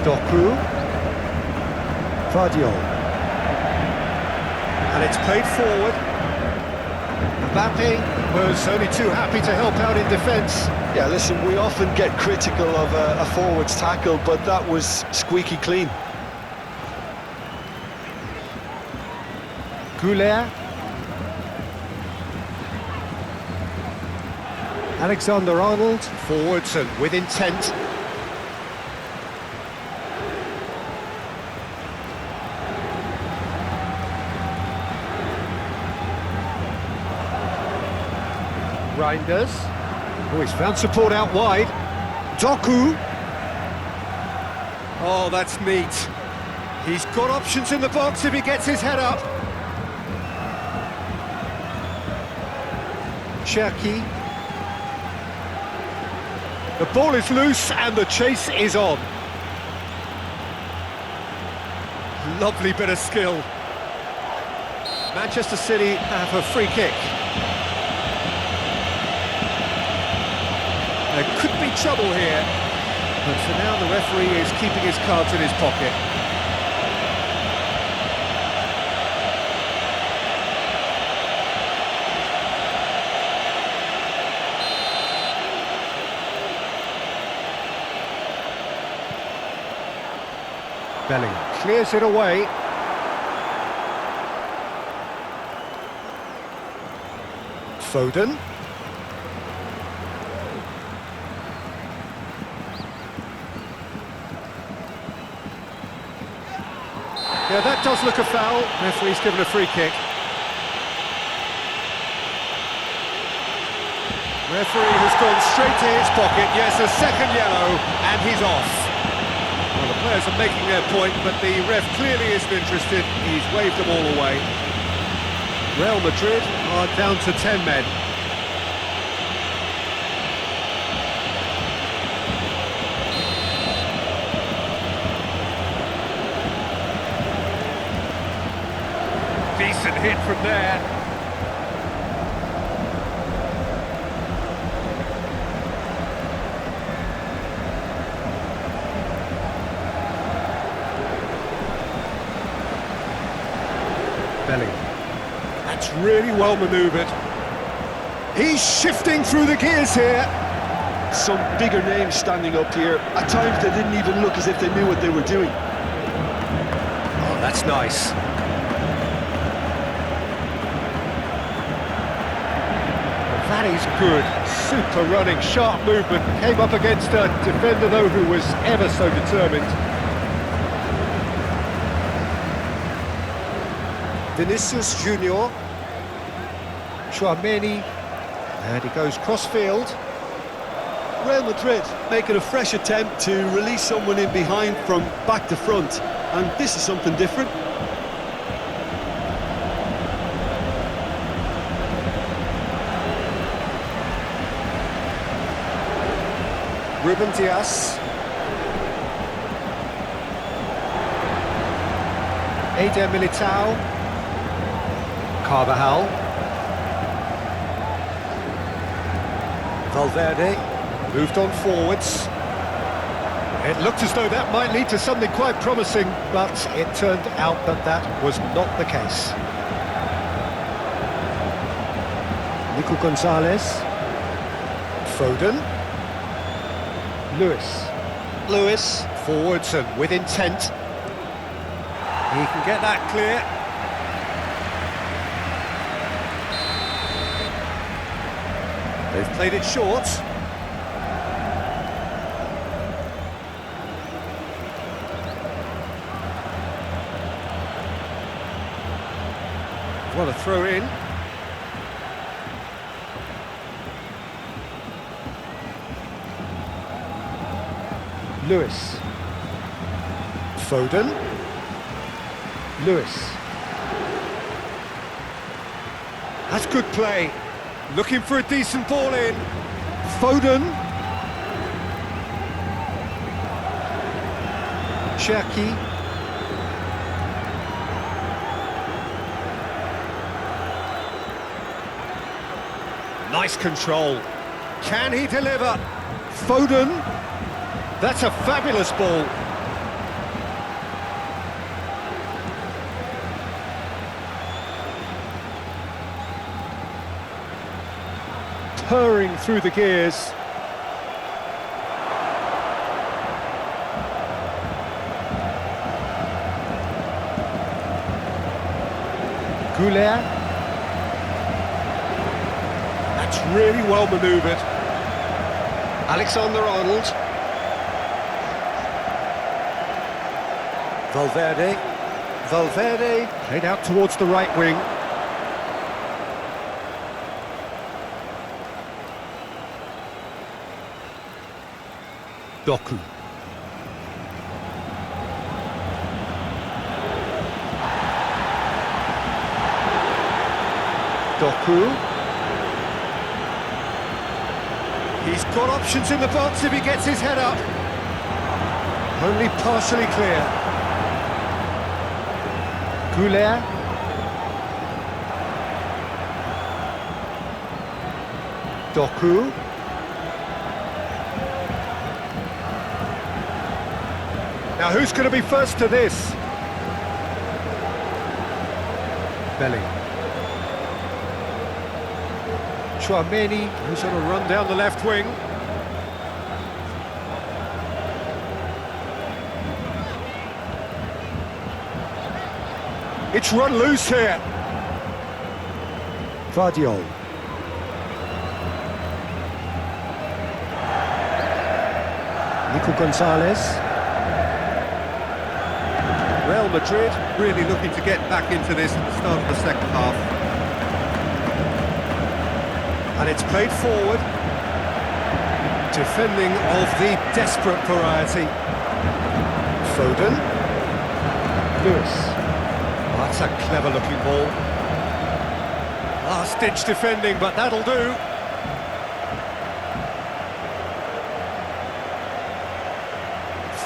Doku. Vardiol. And it's played forward. Mbappé was only too happy to help out in defence. Yeah, listen, we often get critical of a forward's tackle, but that was squeaky clean. Güler. Alexander-Arnold, forwards and with intent. Reinders. Oh, he's found support out wide. Doku. Oh, that's neat. He's got options in the box if he gets his head up. Cherki. The ball is loose and the chase is on. Lovely bit of skill. Manchester City have a free kick. There could be trouble here, but for now the referee is keeping his cards in his pocket. Bellingham clears it away. Foden. Yeah, that does look a foul. Referee's given a free kick. Referee has gone straight to his pocket. Yes, a second yellow, and he's off. Well, the players are making their point, but the ref clearly isn't interested. He's waved them all away. Real Madrid are down to 10 men. Decent hit from there. Bellingham. That's really well manoeuvred. He's shifting through the gears here. Some bigger names standing up here. At times they didn't even look as if they knew what they were doing. Oh, that's nice. That is good. Super running, sharp movement. Came up against a defender, though, who was ever so determined. Vinicius Junior. Chouameni. And he goes cross-field. Real Madrid making a fresh attempt to release someone in behind from back to front. And this is something different. Ruben Dias. Eder Militao. Carvajal. Valverde moved on forwards. It looked as though that might lead to something quite promising, but it turned out that that was not the case. Nico Gonzalez. Foden. Lewis. Forwards and with intent. He can get that clear. They've played it short. What a throw in. Lewis. Foden. That's good play. Looking for a decent ball in. Foden. Cherki. Nice control. Can he deliver? Foden. That's a fabulous ball. Purring through the gears. Güler. That's really well manoeuvred. Alexander-Arnold. Valverde played out towards the right wing. Doku. He's got options in the box if he gets his head up. Only partially clear. Güler. Doku. Now who's going to be first to this? Belling. Chouameni, who's on a run down the left wing. It's run loose here. Vardiol. Nico Gonzalez. Real Madrid really looking to get back into this at the start of the second half. And it's played forward. Defending of the desperate variety. Foden. Lewis. Oh, that's a clever looking ball. Last-ditch defending, but that'll do.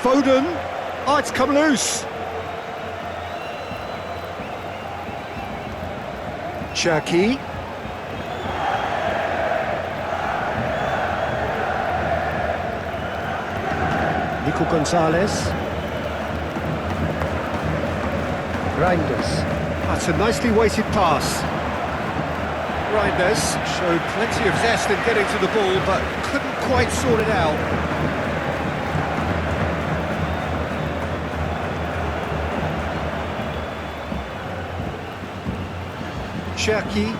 Foden. Oh, it's come loose. Cherki. Nico Gonzalez. Reinders. That's a nicely weighted pass. Reinders showed plenty of zest in getting to the ball, but couldn't quite sort it out. Cherki.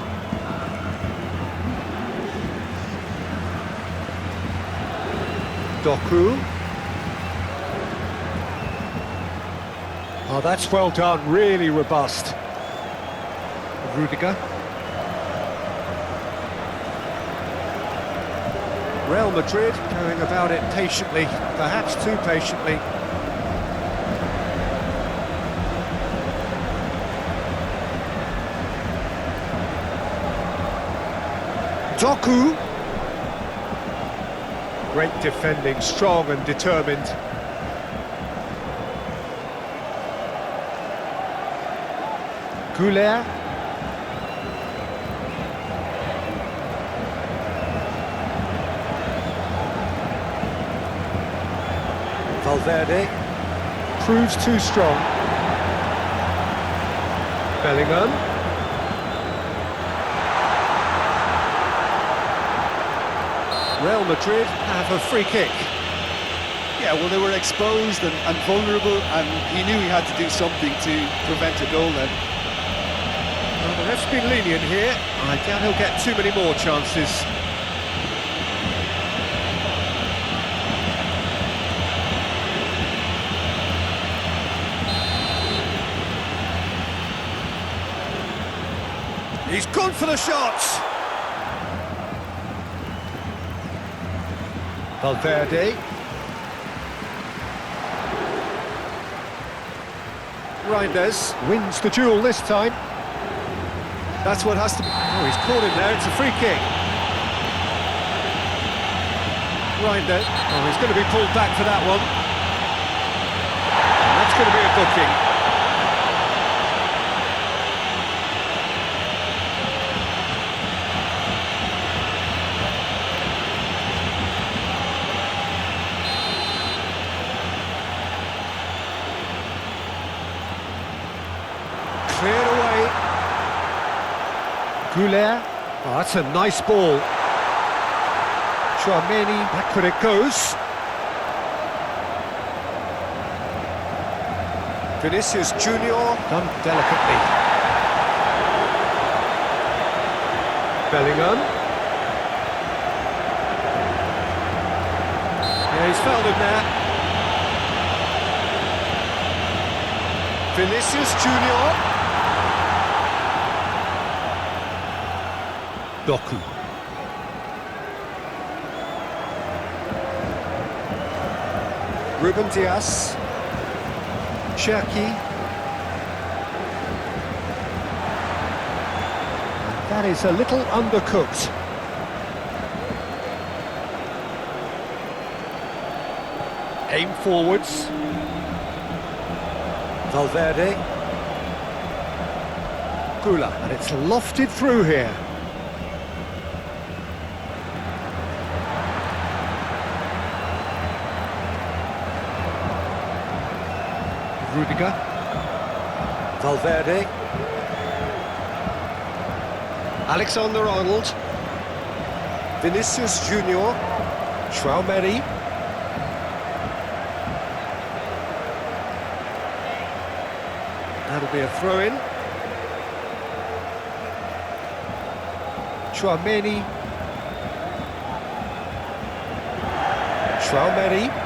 Doku. Oh, that's well done, really robust. Rudiger. Real Madrid going about it patiently, perhaps too patiently. Doku. Great defending, strong and determined. Güler. Valverde proves too strong. Bellingham. Real Madrid have a free kick. Yeah, well, they were exposed and vulnerable, and he knew he had to do something to prevent a goal then. Well, the ref's been lenient here. I doubt he'll get too many more chances. He's gone for the shot. Valverde. Reinders wins the duel this time. That's what has to be. Oh, he's caught him there, it's a free kick. Reinders, oh, he's going to be pulled back for that one. And that's going to be a booking. Cleared away. Güler. Oh, that's a nice ball. Chouameni, back when it goes. Vinicius Junior, done delicately. Bellingham. Yeah, he's fouled him there. Vinicius Junior. Doku. Ruben Dias. Cherki. That is a little undercooked. Aim forwards. Valverde. Güler. And it's lofted through here. Rudiger. Valverde. Alexander-Arnold. Vinicius Junior. Chouameni. That'll be a throw-in. Chouameni. Chouameni.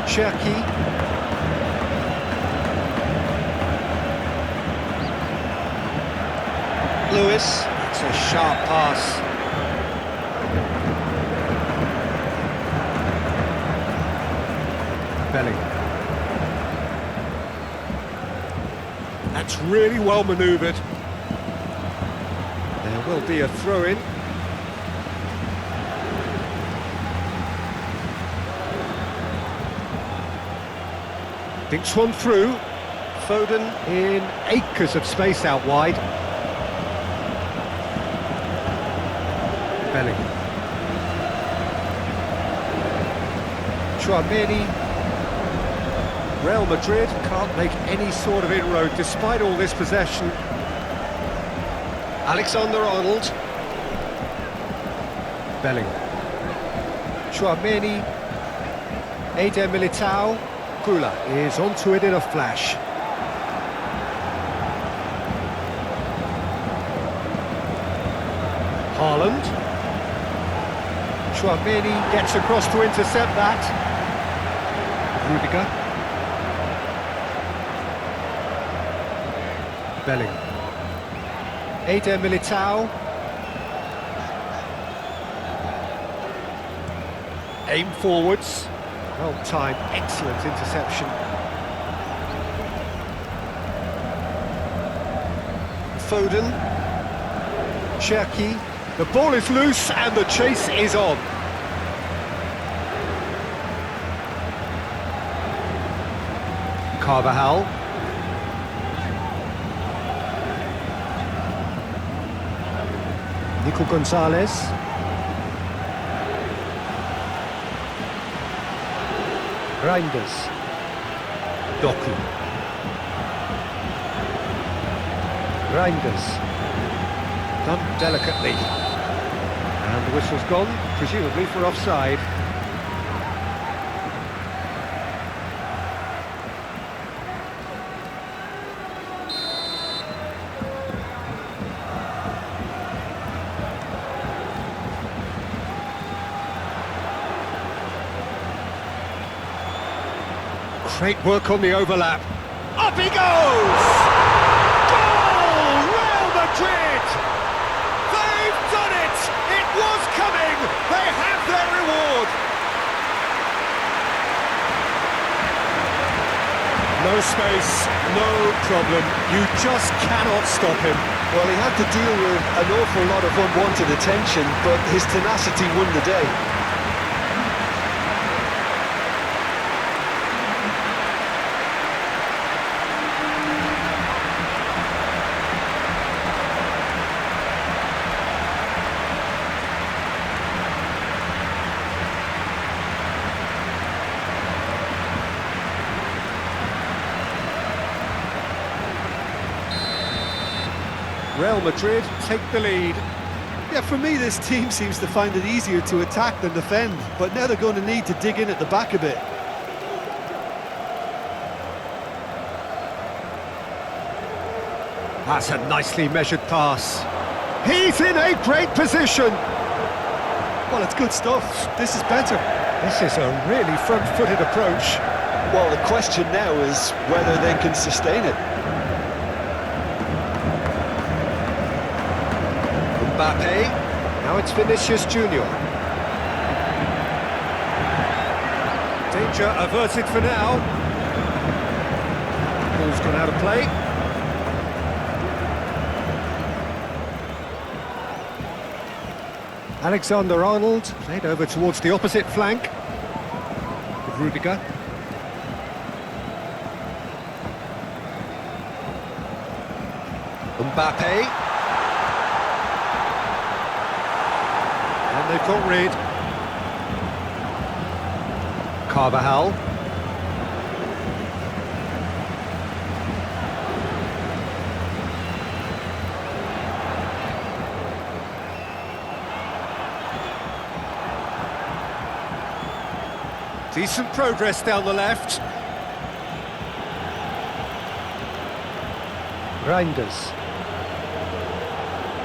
Cherki. Lewis. It's a sharp pass. Bellingham. That's really well manoeuvred. There will be a throw-in. Thinks one through. Foden in acres of space out wide. Bellingham. Chouameni. Real Madrid can't make any sort of inroad despite all this possession. Alexander-Arnold. Bellingham. Chouameni. Eder Militao. Güler is onto it in a flash. Haaland. Chouameni gets across to intercept that. Rudiger. Bellingham. Eder Militao. Aim forwards. Well timed, excellent interception. Foden. Cherki. The ball is loose and the chase is on. Carvajal. Nico Gonzalez. Reinders. Doku. Reinders. Done delicately. And the whistle's gone, presumably for offside. Great work on the overlap. Up he goes! Goal! Real Madrid! They've done it! It was coming! They have their reward! No space, no problem. You just cannot stop him. Well, he had to deal with an awful lot of unwanted attention, but his tenacity won the day. Real Madrid take the lead. Yeah, for me, this team seems to find it easier to attack than defend, but now they're going to need to dig in at the back a bit. That's a nicely measured pass. He's in a great position. Well, it's good stuff. This is better. This is a really front-footed approach. Well, the question now is whether they can sustain it. Mbappé, now it's Vinicius Junior. Danger averted for now. Ball's gone out of play. Alexander-Arnold played over towards the opposite flank. Rudiger. Mbappé. And they've got rid. Carvajal. Decent progress down the left. Reinders.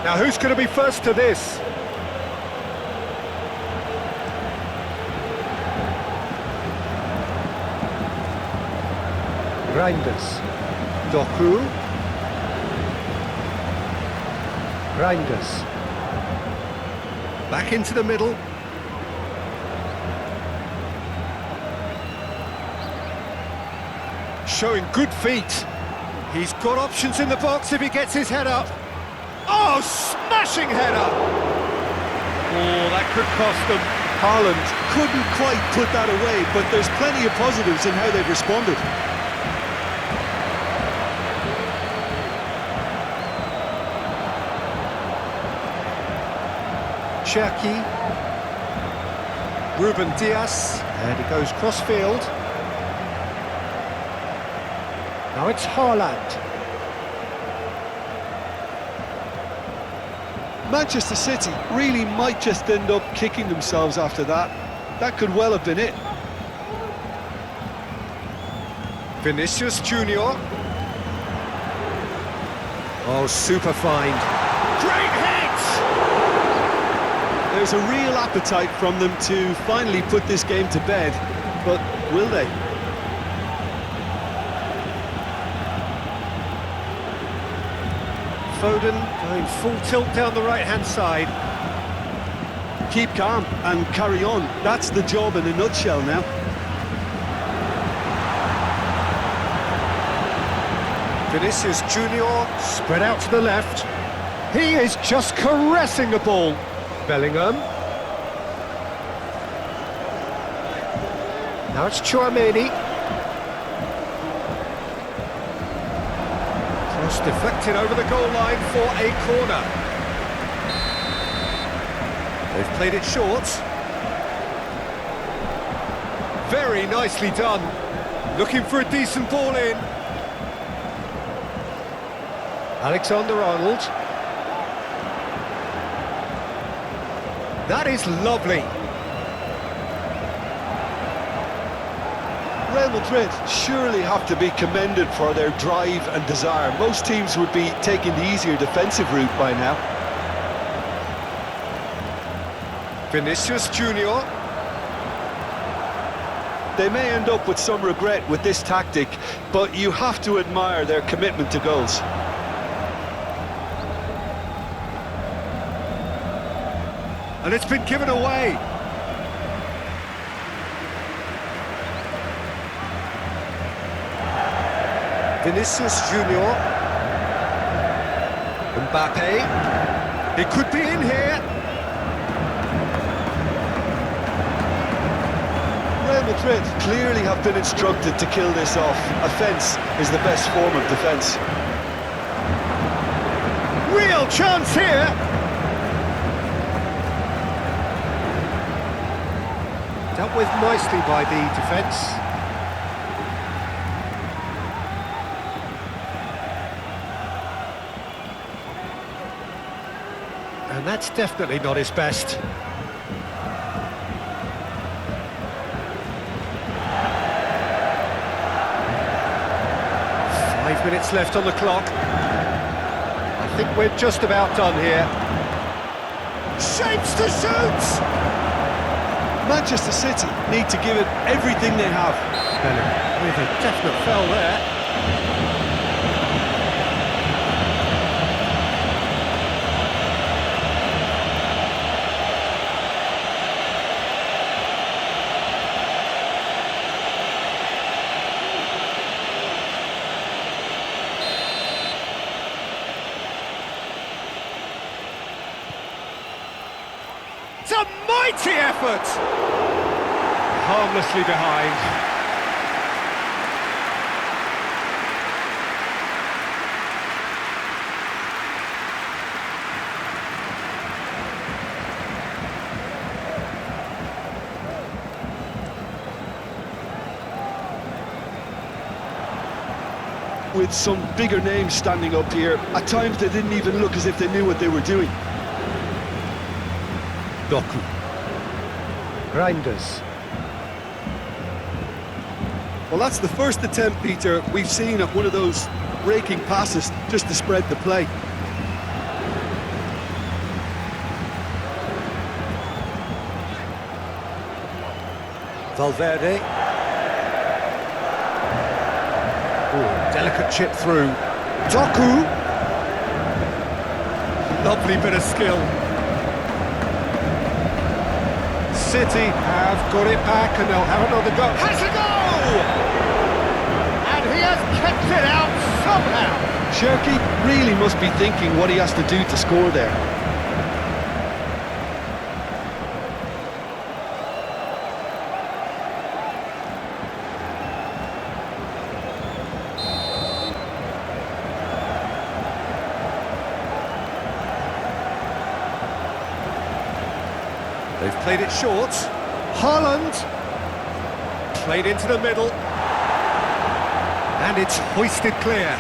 Now who's going to be first to this? Reinders. Doku. Reinders. Back into the middle. Showing good feet. He's got options in the box if he gets his head up. Oh, smashing header! Oh, that could cost them. Haaland couldn't quite put that away, but there's plenty of positives in how they've responded. Cherki. Ruben Diaz. And he goes cross-field. Now it's Haaland. Manchester City really might just end up kicking themselves after that. That could well have been it. Vinicius Junior. Oh, super find. Great hit! There's a real appetite from them to finally put this game to bed, but will they? Foden going full tilt down the right-hand side. Keep calm and carry on. That's the job in a nutshell now. Vinicius Junior spread out to the left. He is just caressing the ball. Bellingham. Now it's Tchouaméni. Cross deflected over the goal line for a corner. They've played it short. Very nicely done. Looking for a decent ball in. Alexander-Arnold. That is lovely. Real Madrid surely have to be commended for their drive and desire. Most teams would be taking the easier defensive route by now. Vinicius Junior. They may end up with some regret with this tactic, but you have to admire their commitment to goals. And it's been given away. Vinicius Junior. Mbappé. It could be in here. Real Madrid clearly have been instructed to kill this off. Offence is the best form of defence. Real chance here. Dealt with nicely by the defence. And that's definitely not his best. Minutes left on the clock. I think we're just about done here. Shapes to shoot! Manchester City need to give it everything they have. With a definite foul there. It's a mighty effort! Harmlessly behind. With some bigger names standing up here, at times they didn't even look as if they knew what they were doing. Doku. Reinders. Well, that's the first attempt, Peter, we've seen at one of those breaking passes just to spread the play. Valverde. Ooh, delicate chip through. Doku. Lovely bit of skill. City have got it back and they'll have another go. Has a go! And he has kept it out somehow. Cherki really must be thinking what he has to do to score there. They've played it short. Haaland played into the middle. And it's hoisted clear.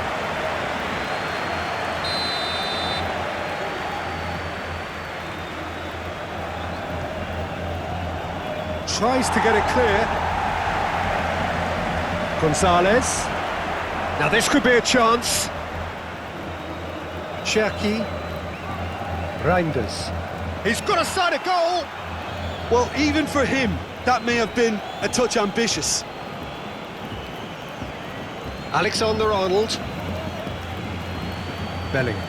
Tries to get it clear. Gonzalez. Now this could be a chance. Cherki. Reinders. He's got a side of goal. Well, even for him, that may have been a touch ambitious. Alexander-Arnold. Bellingham.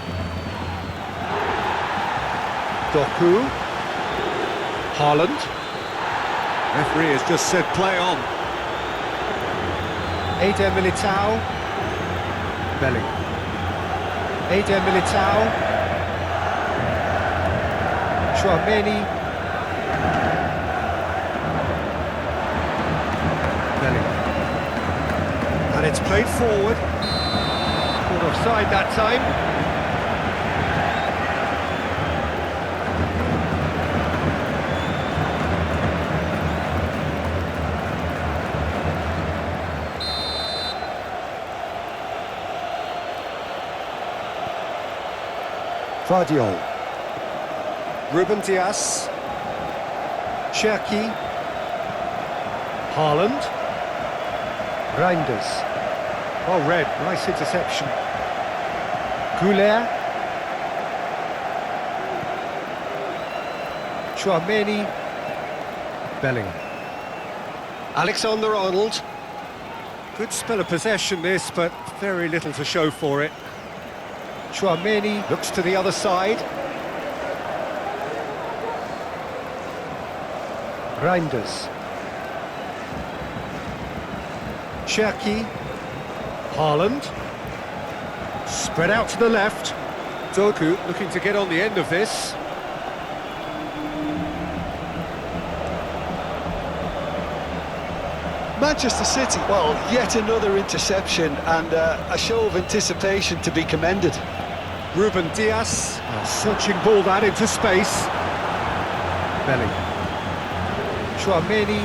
Doku. Haaland. Referee has just said play on. Eder Militao. Bellingham. Eder Militao. Chouameni. Bellingham. And it's played forward. Caught offside that time. Guardiol. Ruben Dias. Cherki. Haaland. Reinders. Oh, red. Nice interception. Güler. Chouameni. Bellingham. Alexander-Arnold. Good spell of possession this, but very little to show for it. Chouameni looks to the other side. Reinders. Cherki. Haaland. Spread out to the left. Doku looking to get on the end of this. Manchester City, well, yet another interception and a show of anticipation to be commended. Ruben Dias, a searching ball that into space. Bellingham. Chouameni.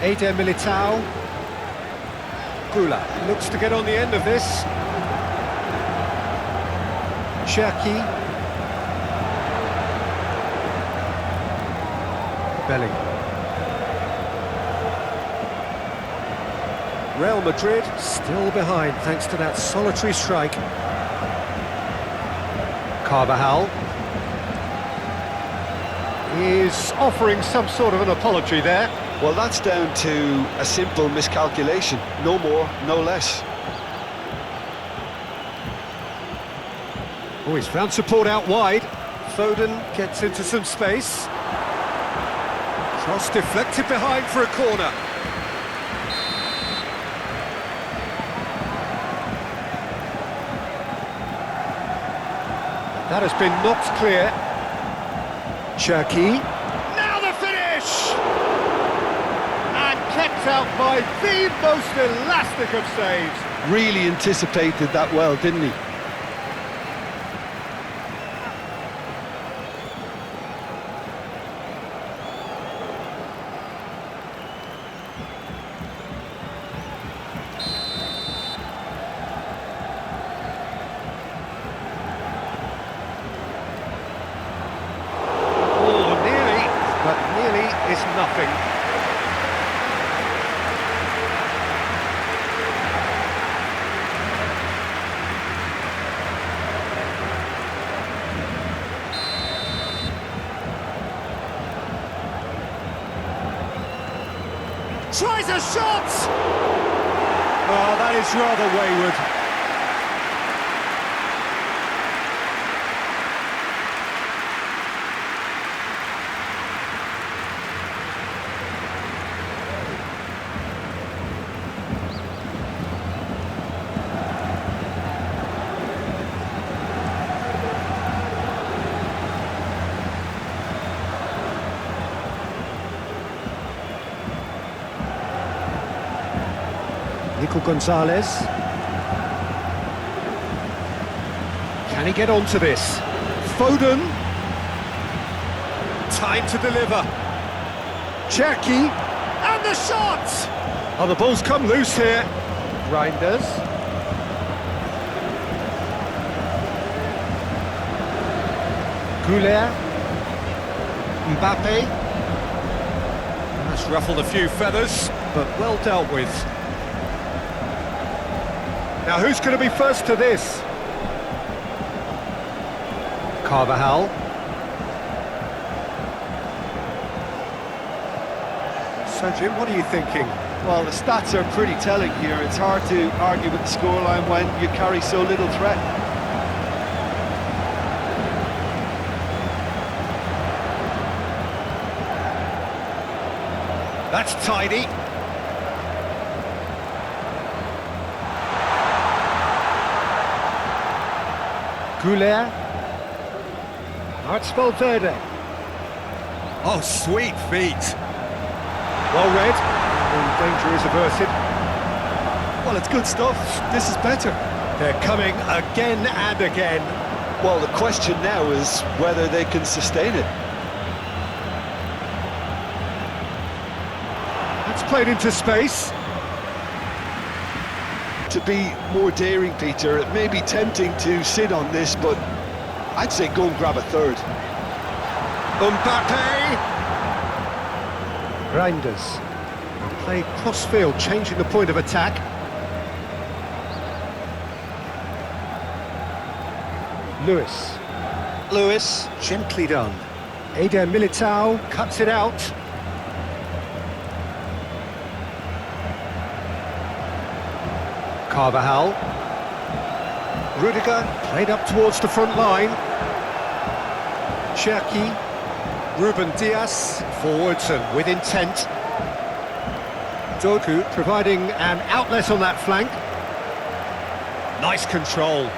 Eder Militao. Güler looks to get on the end of this. Cherki. Bellingham. Real Madrid still behind thanks to that solitary strike. Carvajal is offering some sort of an apology there. Well, that's down to a simple miscalculation. No more, no less. Oh, he's found support out wide. Foden gets into some space. Cross deflected behind for a corner. That has been knocked clear. Cherki. Now the finish! And kept out by the most elastic of saves. Really anticipated that well, didn't he? Is nothing. Tries a shot! Oh, that is rather wayward. Nico Gonzalez. Can he get onto this? Foden. Time to deliver. Cherki. And the shot! Oh, the ball's come loose here. Reinders. Güler. Mbappé. That's ruffled a few feathers, but well dealt with. Now who's going to be first to this? Carvajal. So Jim, what are you thinking? Well, the stats are pretty telling here. It's hard to argue with the scoreline when you carry so little threat. That's tidy. Güler. Now it's Valverde. Oh, sweet feet. Well read. The danger is averted. Well, it's good stuff. This is better. They're coming again and again. Well, the question now is whether they can sustain it. That's played into space. to be more daring, Peter. It may be tempting to sit on this, but I'd say go and grab a third. Mbappé! Reinders. Play cross-field, changing the point of attack. Lewis, gently done. Eder Militao cuts it out. Carvajal. Rudiger, played up towards the front line. Cherki. Ruben Dias, forwards and with intent. Doku providing an outlet on that flank. Nice control.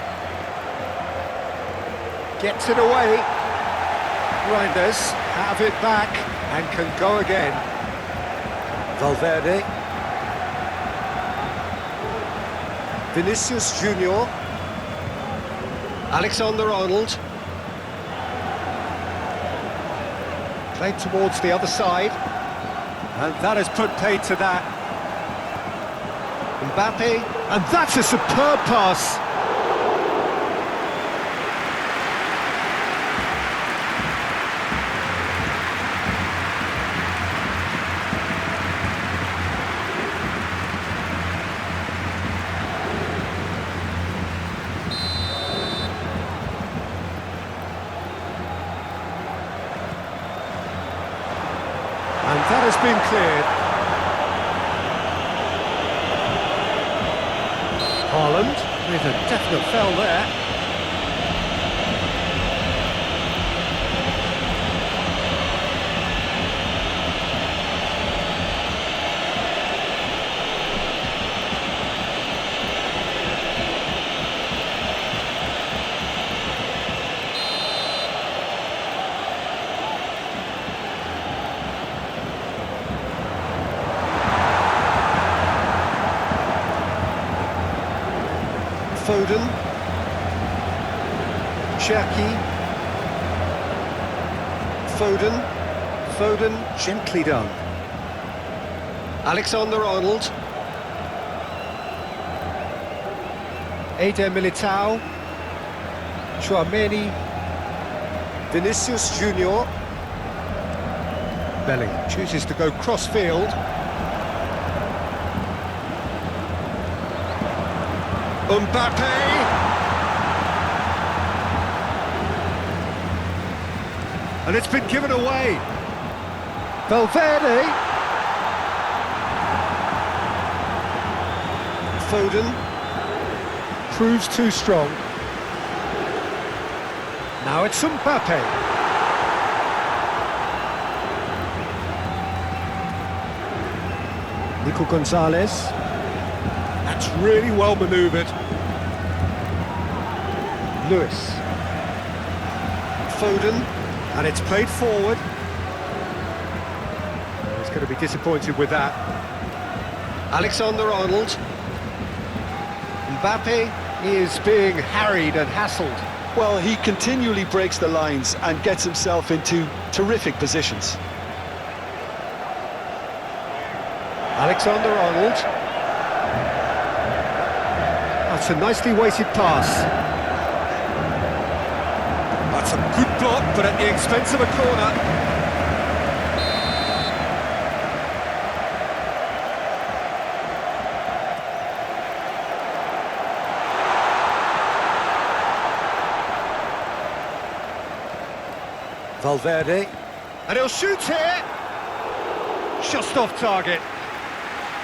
Gets it away. Reinders have it back and can go again. Valverde. Vinicius Junior. Alexander-Arnold. Played towards the other side. And that has put paid to that. Mbappé. And that's a superb pass. And that has been cleared. Haaland with a definite foul there. Foden, Cherki, Foden, gently done. Alexander-Arnold, Eder Militao, Chouameni, Vinicius Junior, Bellingham chooses to go cross-field. Mbappé! And it's been given away. Valverde. Foden. Proves too strong. Now it's Mbappé. Nico Gonzalez. That's really well manoeuvred. Lewis. Foden. And it's played forward. He's going to be disappointed with that. Alexander-Arnold. Mbappé is being harried and hassled. Well, he continually breaks the lines and gets himself into terrific positions. Alexander-Arnold. That's a nicely weighted pass. That's a good block, but at the expense of a corner. Valverde. And he'll shoot here. Just off target.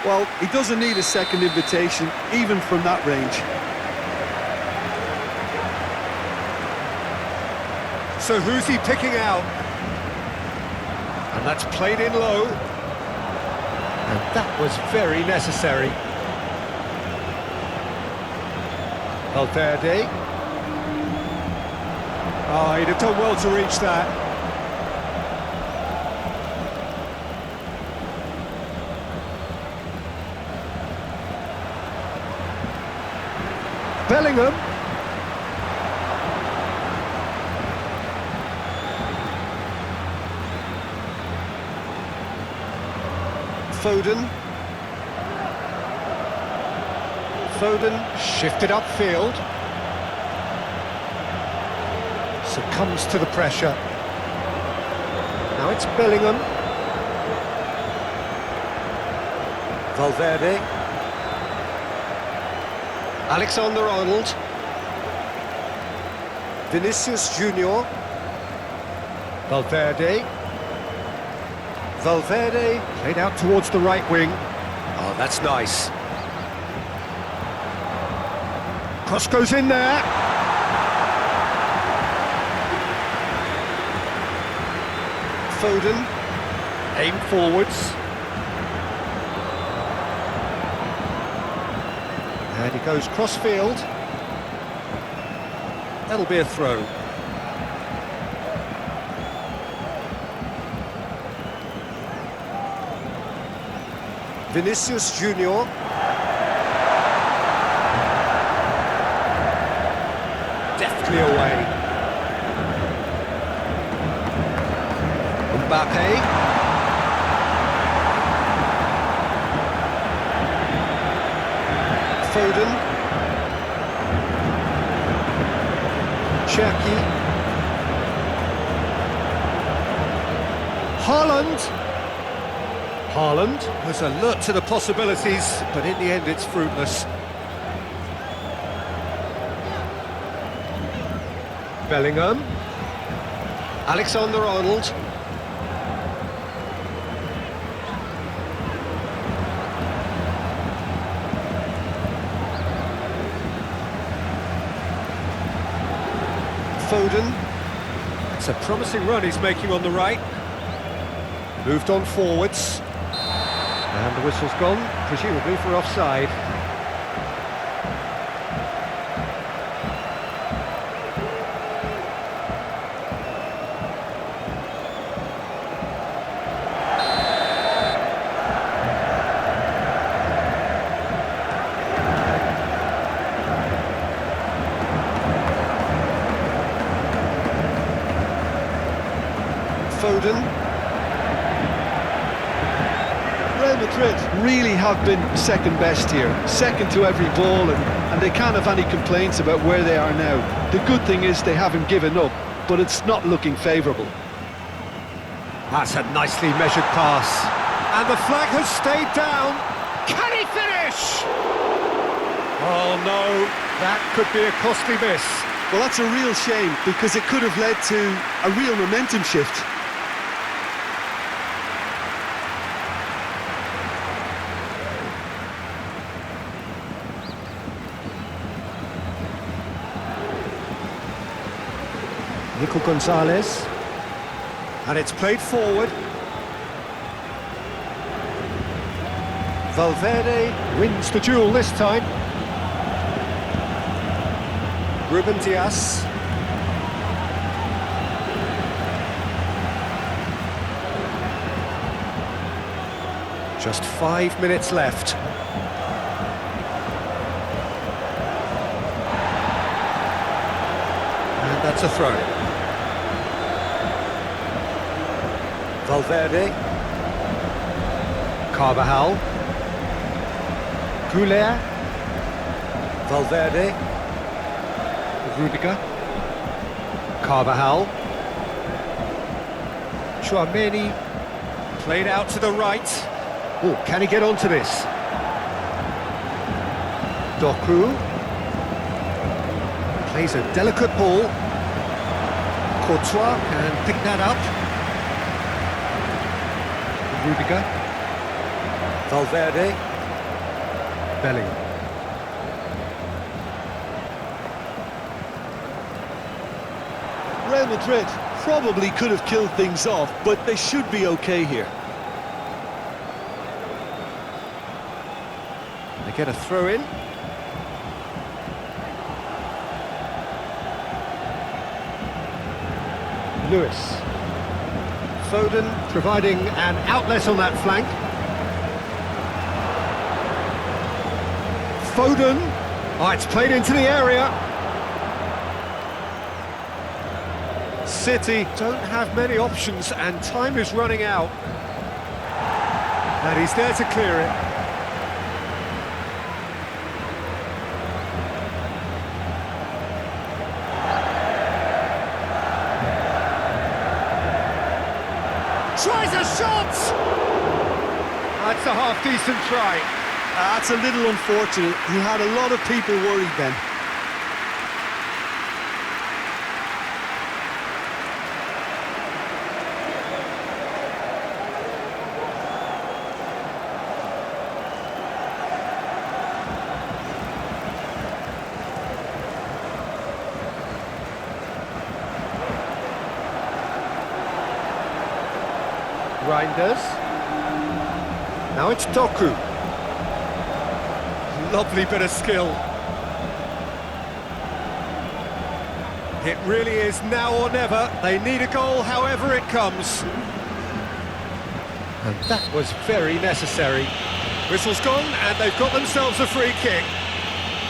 Well, he doesn't need a second invitation, even from that range. So who's he picking out? And that's played in low. And that was very necessary. Valverde. Oh, he'd have done well to reach that. Bellingham. Foden shifted upfield. Succumbs to the pressure. Now it's Bellingham. Valverde. Alexander-Arnold. Vinicius Junior. Valverde. Valverde played out towards the right wing. Oh, that's nice. Cross goes in there. Foden, aim forwards. And he goes cross-field. That'll be a throw. Vinicius Junior. Deftly away. Mbappé. Foden. Cherki. Haaland. Haaland was alert to the possibilities, but in the end it's fruitless. Bellingham. Alexander-Arnold. Foden. It's a promising run he's making on the right. Moved on forwards. And the whistle's gone, presumably for offside. Foden. Real Madrid really have been second best here, second to every ball, and they can't have any complaints about where they are now. The good thing is they haven't given up, but it's not looking favourable. That's a nicely measured pass. And the flag has stayed down. Can he finish? Oh no, that could be a costly miss. Well, that's a real shame, because it could have led to a real momentum shift. Nico Gonzalez. And it's played forward. Valverde wins the duel this time. Ruben Dias. Just 5 minutes left. And that's a throw. Valverde. Carvajal. Güler. Valverde. Rudiger. Carvajal. Chouameni. Played out to the right. Oh, can he get onto this? Doku. Plays a delicate ball. Courtois can pick that up. Rudiger. Valverde. Bellingham. Real Madrid probably could have killed things off, but they should be okay here. They get a throw in. Lewis. Foden providing an outlet on that flank. Foden. Oh, it's played into the area. City don't have many options and time is running out. And he's there to clear it. tries a shot! That's a half-decent try. That's a little unfortunate. He had a lot of people worried then. Reinders. Now it's Doku. Lovely bit of skill. It really is now or never. They need a goal however it comes. And that was very necessary. Whistle's gone and they've got themselves a free kick.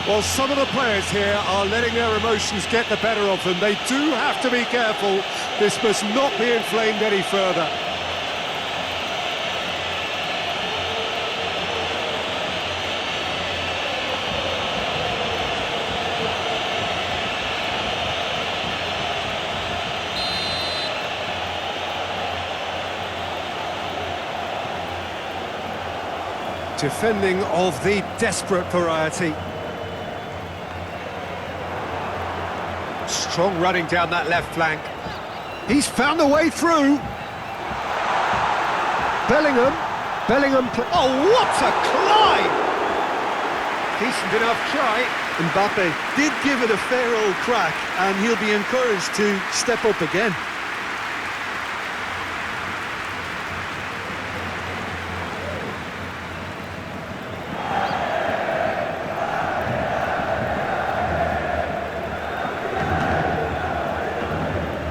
Well, some of the players here are letting their emotions get the better of them. They do have to be careful. This must not be inflamed any further. Defending of the desperate variety. Strong running down that left flank. He's found a way through. Bellingham. Oh, what a climb! Decent enough try. Mbappé did give it a fair old crack, and he'll be encouraged to step up again.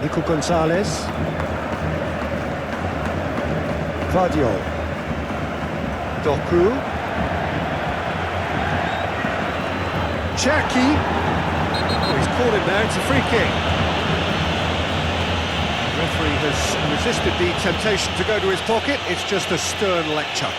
Nico Gonzalez. Guardiola. Doku. Cherki. Oh, he's caught him there, it's a free kick. The referee has resisted the temptation to go to his pocket, it's just a stern lecture.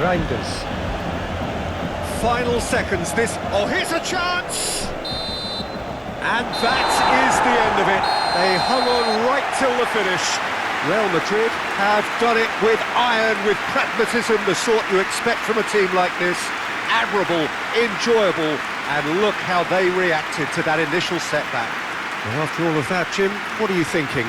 Reinders. Final seconds, this... Oh, here's a chance! And that is the end of it. They hung on right till the finish. Real Madrid have done it with iron, with pragmatism, the sort you expect from a team like this. Admirable, enjoyable, and look how they reacted to that initial setback. Well, after all of that, Jim, what are you thinking?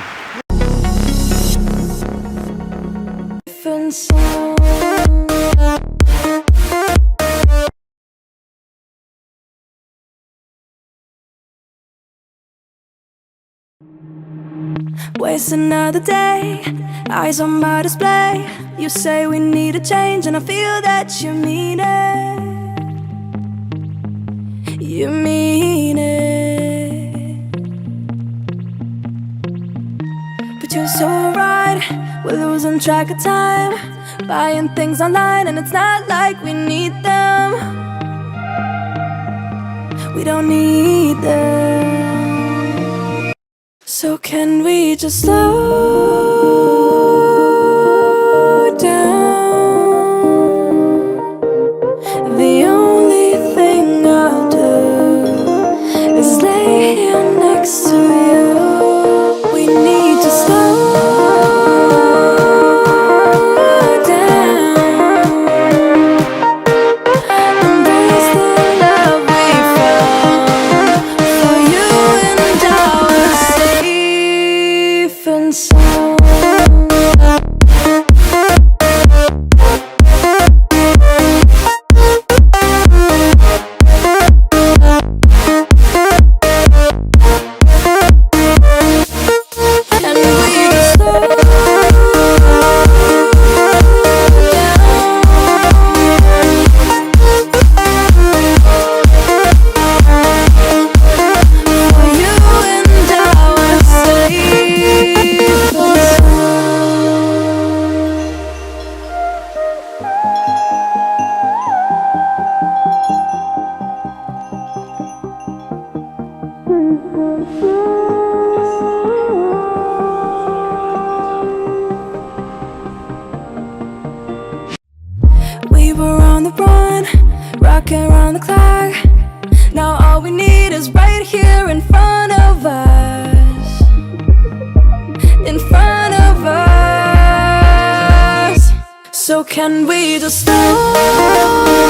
Waste another day, eyes on my display. You say we need a change and I feel that you mean it. You mean it. But you're so right, we're losing track of time, buying things online and it's not like we need them. We don't need them. So can we just slow down? The only thing I'll do is lay here next to you. We need to slow down. Embrace the love we found. For you and I, safe and sound. working around the clock. Now all we need is right here in front of us. In front of us. So can we just stop?